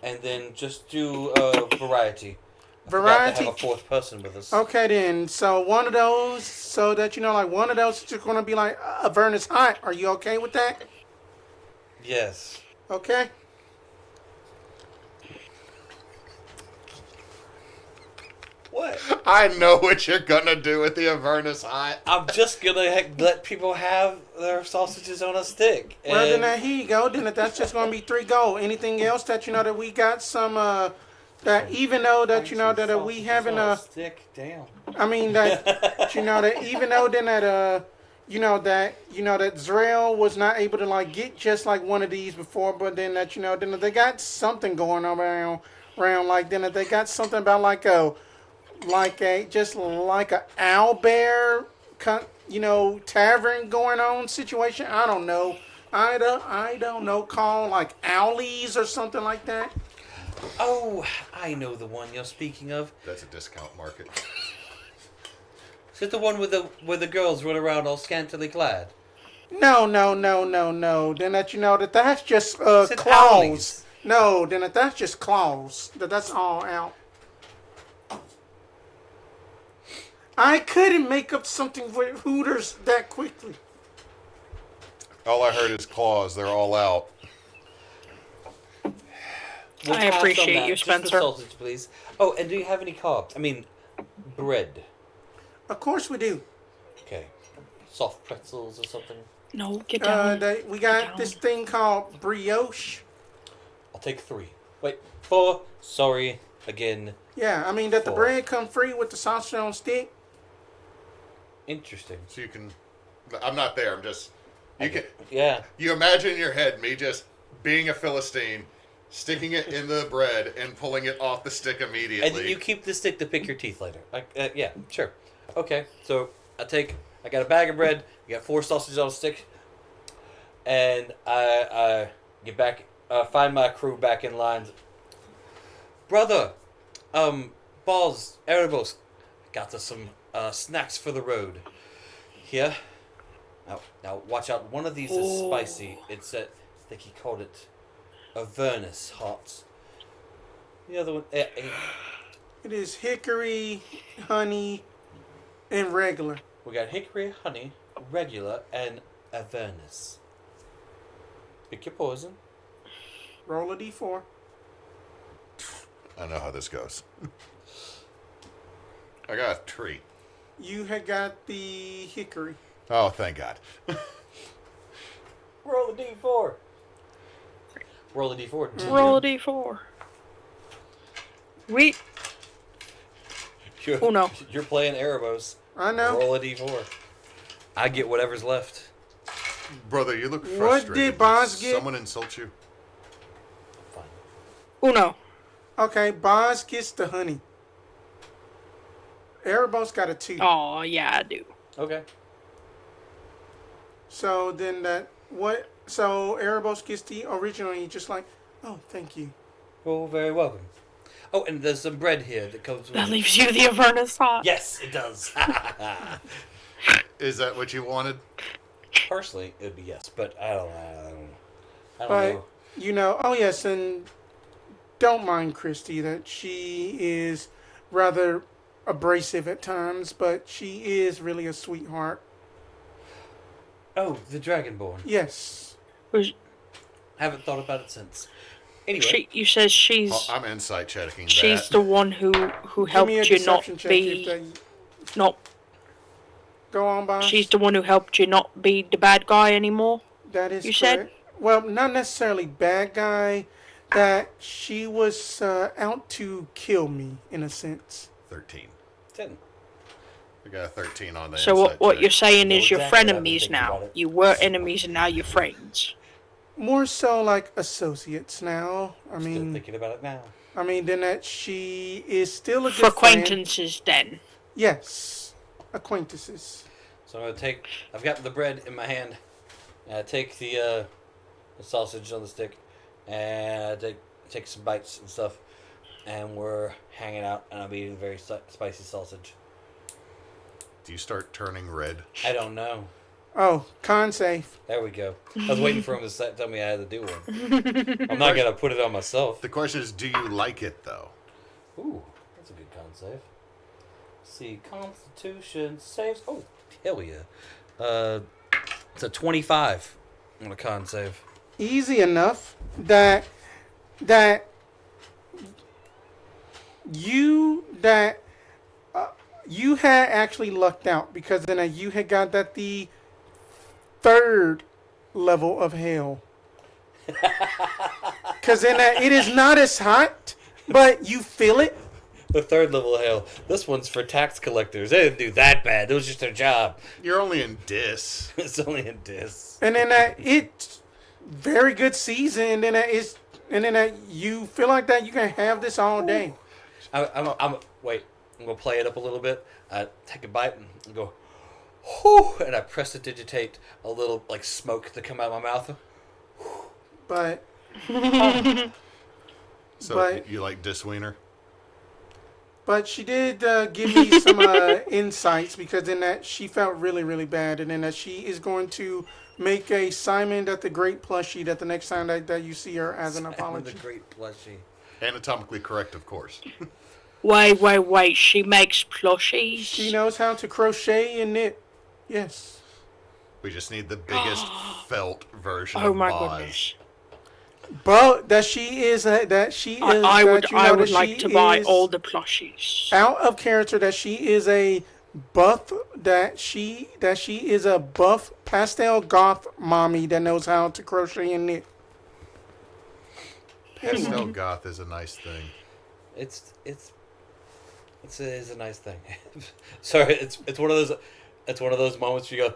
and then just do variety. I forgot Variety. to have a 4th person with us. Okay then. So one of those, so that one of those is just gonna be like Avernus Hot. Are you okay with that? Yes. Okay. What? I know what you're going to do with the Avernus Hot. I'm just gonna let people have their sausages on a stick. Well, then and- here you go. Then that's just gonna be 3 gold. Anything else that that we got some that even though that that we haven't stick. Damn. I mean that that even though then that that Zrail was not able to like get just like one of these before, but then that then they got something going on around like then that they got something about like a owl bear tavern going on situation. I don't know. I don't know. Called like Owlies or something like that. Oh, I know the one you're speaking of. That's a discount market. Is it the one where the girls run around all scantily clad? No. Then that that's just Said claws. Owlies. No, then that's just claws. That's all out. I couldn't make up something with Hooters that quickly. All I heard is claws. They're all out. We'll I pass on appreciate that. you, Just the Spencer. sausage, please. Oh, and do you have any carbs? I mean, bread. Of course we do. Okay. Soft pretzels or something. No, get down. We got down. this thing called brioche. I'll take 3. Wait, 4. Sorry. Again. Yeah, I mean that the 4. bread come free with the sausage on stick. Interesting. So you can. I'm not there. I'm just. You can. Yeah. You imagine in your head me just being a Philistine, sticking it in the bread and pulling it off the stick immediately. And then you keep the stick to pick your teeth later. Yeah, sure. Okay, so I got a bag of bread, I got 4 sausages on a stick, and I get back, find my crew back in lines. Brother, balls, Erebos, got us some snacks for the road. Here. Now watch out. One of these is spicy. It's I think he called it Avernus hot. The other one, It is hickory, honey, and regular. we got hickory, honey, regular, and Avernus. Pick your poison. Roll a d4. I know how this goes. I got a treat. You had got the hickory. Oh, thank God. Roll a d4. Roll a d4. Roll a d4. We. Oh, no. You're playing Erebos. I know. Roll a d4. I get whatever's left. Brother, you look What frustrated. did Boz Did get? someone insult you? Fine. Uno. Okay, Boz gets the honey. Erebos got a 2. Oh, yeah, I do. Okay. So then so Erebos gets the original and you're just like, oh, thank you. Well, very welcome. Oh, and there's some bread here that comes with That it. leaves you the Avernus hot. Yes, it does. Is that what you wanted? Personally, it would be yes, but I don't But, know. you know, oh yes, and don't mind Christy that she is rather abrasive at times, but she is really a sweetheart. Oh, the Dragonborn. Yes. Was- Haven't thought about it since. Anyway, you says she's Oh, I'm insight checking that. she's the one who Give helped me a you not deception check be if they not. go on by. She's the one who helped you not be the bad guy anymore. That is you correct. said? Well, not necessarily bad guy. That she was out to kill me in a sense. 13. 10. I got a 13 on the So insight what check. you're saying Know is you're exactly what I've been frenemies thinking now. about it. You were enemies and now you're friends. More so like associates now. Still thinking about it now. Then that she is still a good For friend. acquaintances, then. Yes, acquaintances. So I'm gonna I've got the bread in my hand, and I take the sausage on the stick, and I take some bites and stuff, and we're hanging out, and I'm eating very spicy sausage. Do you start turning red? I don't know. Oh, con save. There we go. I was waiting for him to tell me I had to do one. I'm not gonna put it on myself. The question is, do you like it, though? Ooh, that's a good con save. Let's see, Constitution saves. Oh, hell yeah. It's a 25 on a con save. Easy enough that you had actually lucked out because then you had got that the 3rd level of hell. Because then it is not as hot, but you feel it. The 3rd level of hell. This one's for tax collectors. They didn't do that bad. It was just their job. You're only in dis. It's only in dis. And then it's very good season. And then you feel like that you can have this all day. Wait. I'm gonna play it up a little bit. I take a bite and go, whew, and I press to digitate a little like smoke to come out of my mouth. But So But- you like diswiener? she did give me some insights because in that she felt really, really bad. And then that she is going to make a Simon that the Great plushie that the next time that you see her as an apology. The great plushie. Anatomically correct, of course. Wait. She makes plushies. She knows how to crochet and knit. Yes. We just need the biggest felt version Oh of my Boz. goodness. But that she is that she is I would that you know I would that like she to buy is all the plushies. out of character, that she is a buff, that she is a buff pastel goth mommy that knows how to crochet and knit. Pastel goth is a nice thing. It is a nice thing. Sorry, it's one of those moments where you go,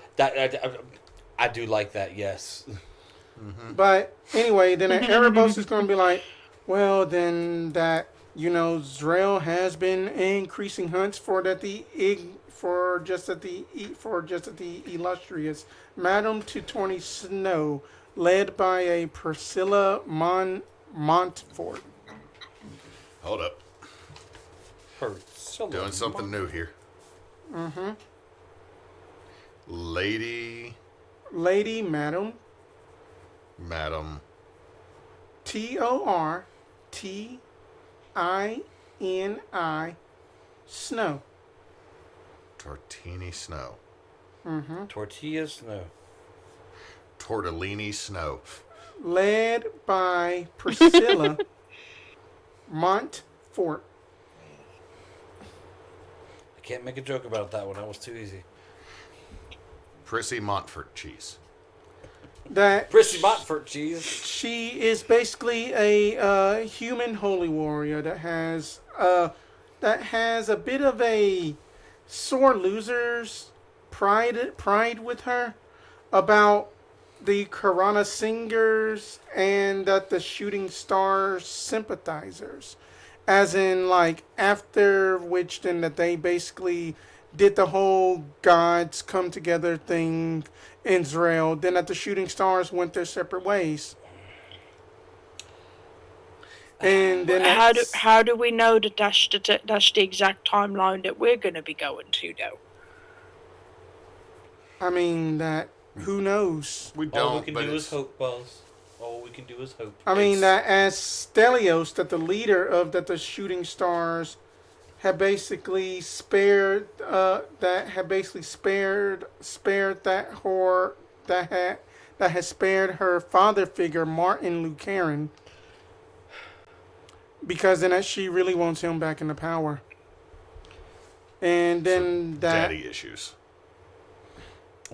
I do like that. Yes. But anyway, then Erebos is going to be like, well, then that Zrail has been increasing hunts for the illustrious Madame Tutorni Snow, led by a Priscilla Montfort. Hold up. Priscilla Doing something new here. Mm-hmm. Lady, Madam Tortini Snow. Tortini Snow. Mm-hmm. Tortilla Snow. Tortellini Snow. Led by Priscilla Montfort. I can't make a joke about that one. That was too easy. Prissy Montfort cheese. That Prissy Montfort cheese. she is basically a human holy warrior that has a bit of a sore loser's pride with her about the Karana singers and that the shooting stars sympathizers, as in like after which then that they basically did the whole gods come together thing in Zrail, then that the shooting stars went their separate ways. And then How do we know that that's the exact timeline that we're going to be going to, though? I mean that who knows? We All don't, we can but do it's, is hope, Buzz. All we can do is hope. I mean It's- that as Stelios, that the leader of that the shooting stars had basically spared that whore that has spared her father figure Martin Lucarin, because then that she really wants him back in the power. And then that daddy issues.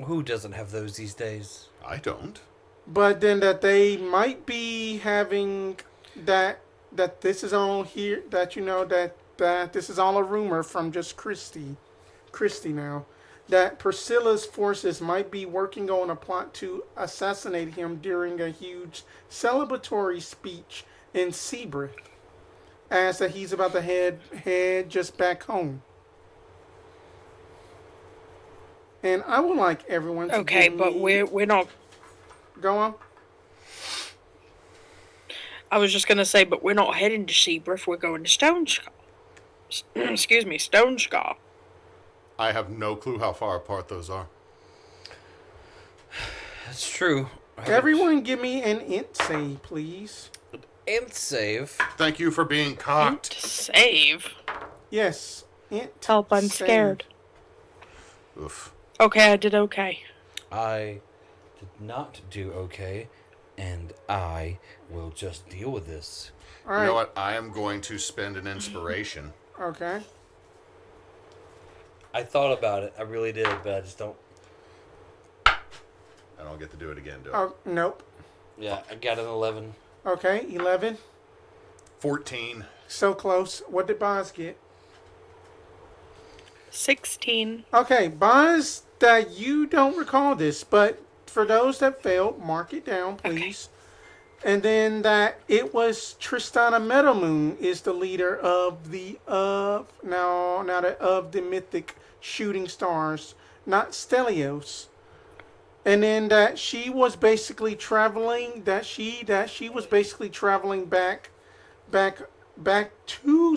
Who doesn't have those these days? I don't. but then that they might be having that this is all here, that that this is all a rumor from just Christy now, that Priscilla's forces might be working on a plot to assassinate him during a huge celebratory speech in Seabrith, as that he's about to head just back home. And I would like everyone to Okay, give but me, we're not. go on. I was just gonna say, but we're not heading to Seabrith. We're going to Stonescar. Excuse me, Stonescar. I have no clue how far apart those are. That's true. Everyone give me an int save, please. And save. Thank you for being cocked. Save. Yes, int Help! I'm save. scared. Oof. Okay, I did okay. I did not do okay, and I will just deal with this. All You right. know what? I am going to spend an inspiration. Okay. I thought about it. I really did, but I just don't. I don't get to do it again, do I? Oh, nope. Yeah, I got an 11. Okay, 11. 14. So close. What did Boz get? 16. Okay, Boz, that you don't recall this, but for those that failed, mark it down, please. And then that it was Tristana Meadowmoon is the leader of the of the mythic shooting stars, not Stelios. And then that she was basically traveling back to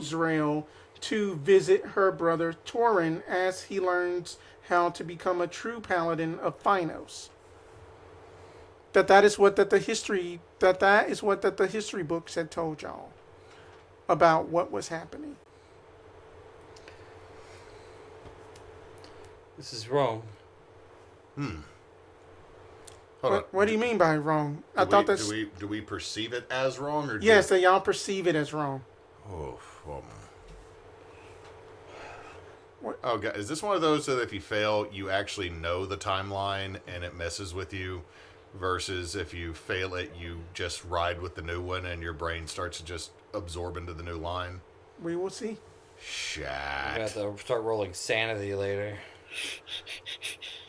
Zrail to visit her brother Torin as he learns how to become a true paladin of Phinos. That is what the history books had told y'all about what was happening. This is wrong. Hold on. What do you mean by wrong? I Do thought we, that's do we perceive it as wrong or yes, that y'all perceive it as wrong. Oh, oh, God, is this one of those that if you fail, you actually know the timeline and it messes with you, versus if you fail it, you just ride with the new one and your brain starts to just absorb into the new line? We will see. We have Shat. to start rolling sanity later.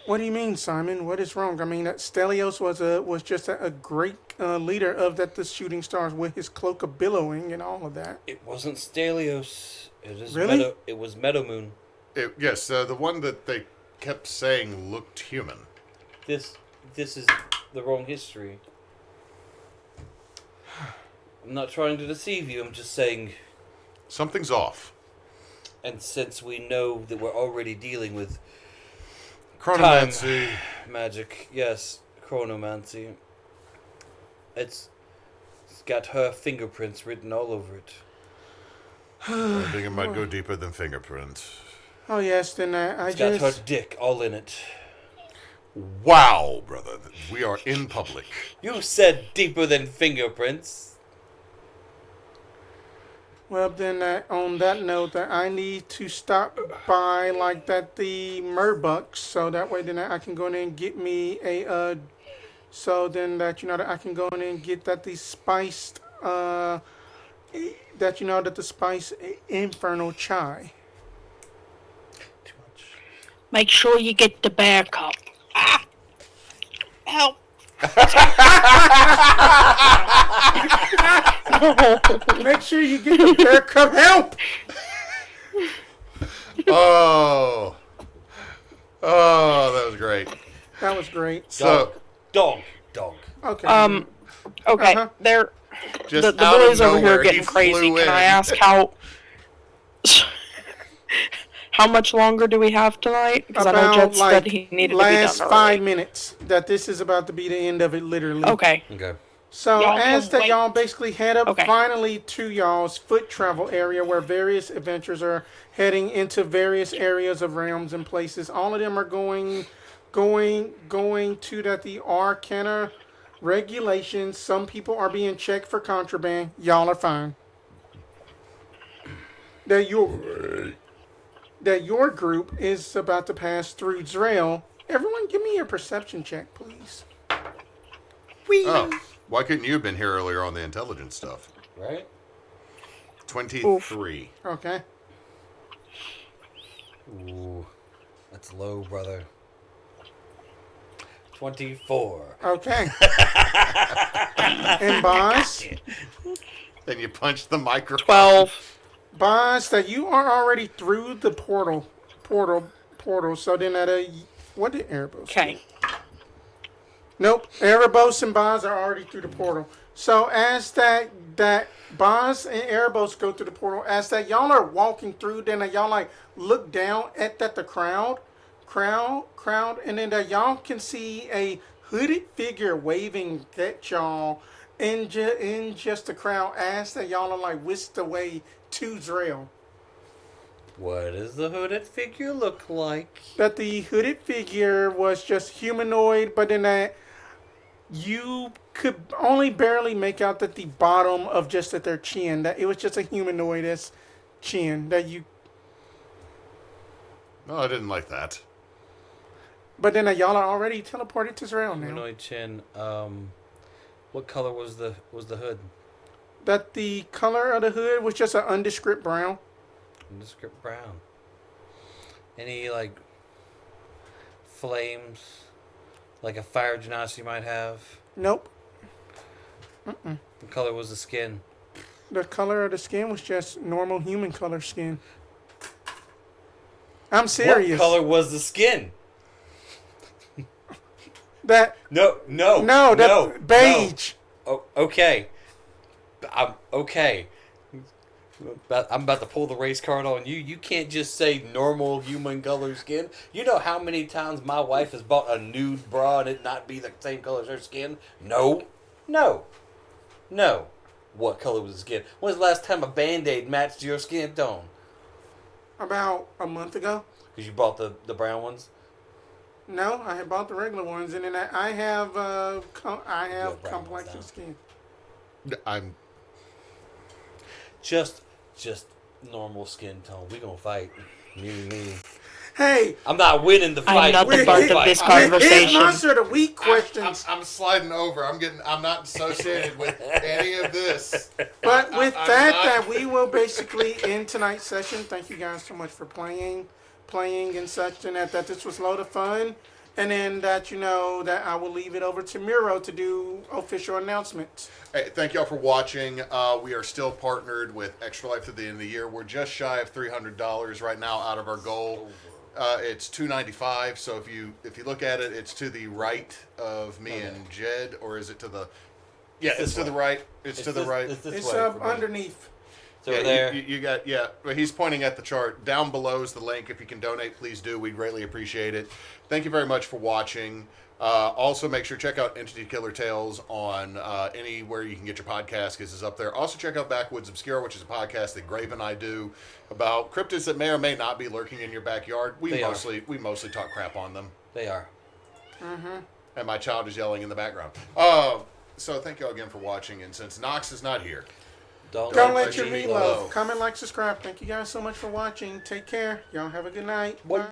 What do you mean, Simon? What is wrong? I mean, that Stelios was just a great leader of the shooting stars with his cloak of billowing and all of that. It wasn't Stelios. It is Really? It was Meadowmoon. Yes, the one that they kept saying looked human. This is the wrong history. I'm not trying to deceive you. I'm just saying. Something's off. And since we know that we're already dealing with Chronomancy. magic, yes, chronomancy. It's got her fingerprints written all over it. I think it might go deeper than fingerprints. Oh yes, then I It's got her just dick all in it. Wow, brother. We are in public. You said deeper than fingerprints. well then on that note that I need to stop by like that the Murbucks so that way then I can go in and get me a so then that that I can go in and get that the spiced that that the spiced infernal chai. Too much. Make sure you get the bear cup. Help. Make sure you get the bear cup help. Oh. Oh, that was great. That was great. So, Dog. Okay. Okay, Uh-huh. they're just the out of boys over here nowhere, are he getting crazy. flew Can I in. ask how much longer do we have tonight? Because I know About Jet like said he needed to last be done 5 early. minutes. That this is about to be the end of it, literally. Okay. Okay. So Y'all as can that wait. y'all basically head up Okay. finally to y'all's foot travel area where various adventures are heading into various areas of realms and places. All of them are going to that the Arcana regulations. Some people are being checked for contraband. Y'all are fine. That your group is about to pass through Zrail. Everyone give me a perception check, please. Oh, why couldn't you have been here earlier on the intelligence stuff? Right? 23. Okay. Ooh. That's low, brother. 24. Okay. And Boz? Then you punch the microphone. 12. Boz, that you are already through the portal. So then what did Erebos Okay. do? Nope. Erebos and Boz are already through the portal. So as that Boz and Erebos go through the portal, as that y'all are walking through, then y'all like look down at the crowd, and then y'all can see a hooded figure waving at y'all in just the crowd as that y'all are like whisked away to Zrail. What does the hooded figure look like? That the hooded figure was just humanoid, but then that you could only barely make out that the bottom of just at their chin. That it was just a humanoid's chin. That you, No, I didn't like that. but then y'all are already teleported to Zrail now. Humanoid chin. What color was the hood? That the color of the hood was just an undescript brown. Nondescript brown. Any like flames, like a fire genasi might have? Nope. What color was the skin? The color of the skin was just normal human color skin. I'm serious. What color was the skin? That No, beige. Oh, okay. I'm okay. I'm about to pull the race card on you. You can't just say normal human color skin. You know how many times my wife has bought a nude bra and it not be the same color as her skin? No. What color was the skin? When's the last time a Band-Aid matched your skin tone? About a month ago. Because you bought the brown ones? No, I had bought the regular ones, and then I have I You have have brown ones complexion now. skin. I'm Just normal skin tone. We gonna fight. Me. Hey, I'm not winning the I'm fight. not We're the gonna part of fight. this here's conversation. monster of the week questions. I'm sliding over. I'm not associated with any of this. But with I'm that, not- we will basically end tonight's session. Thank you guys so much for playing and such, and that this was a load of fun. And then that that I will leave it over to Miro to do official announcements. Hey, thank y'all for watching. We are still partnered with Extra Life at the end of the year. We're just shy of $300 right now out of our goal. It's $295. So if you look at it, it's to the right of me and Jed, or is it to the? Yeah, it's to the right. It's to the right. It's this It's way up for me. underneath. It's over there. You got But he's pointing at the chart. Down below is the link. If you can donate, please do. We'd greatly appreciate it. Thank you very much for watching. Also, make sure to check out Entity Killer Tales on anywhere you can get your podcast, because it's up there. Also, check out Backwoods Obscura, which is a podcast that Grave and I do about cryptids that may or may not be lurking in your backyard. We mostly talk crap on them. They are. And my child is yelling in the background. So thank you all again for watching. And since Knox is not here, Don't let your meat low. love. Comment, like, subscribe. Thank you guys so much for watching. Take care. Y'all have a good night. Bye.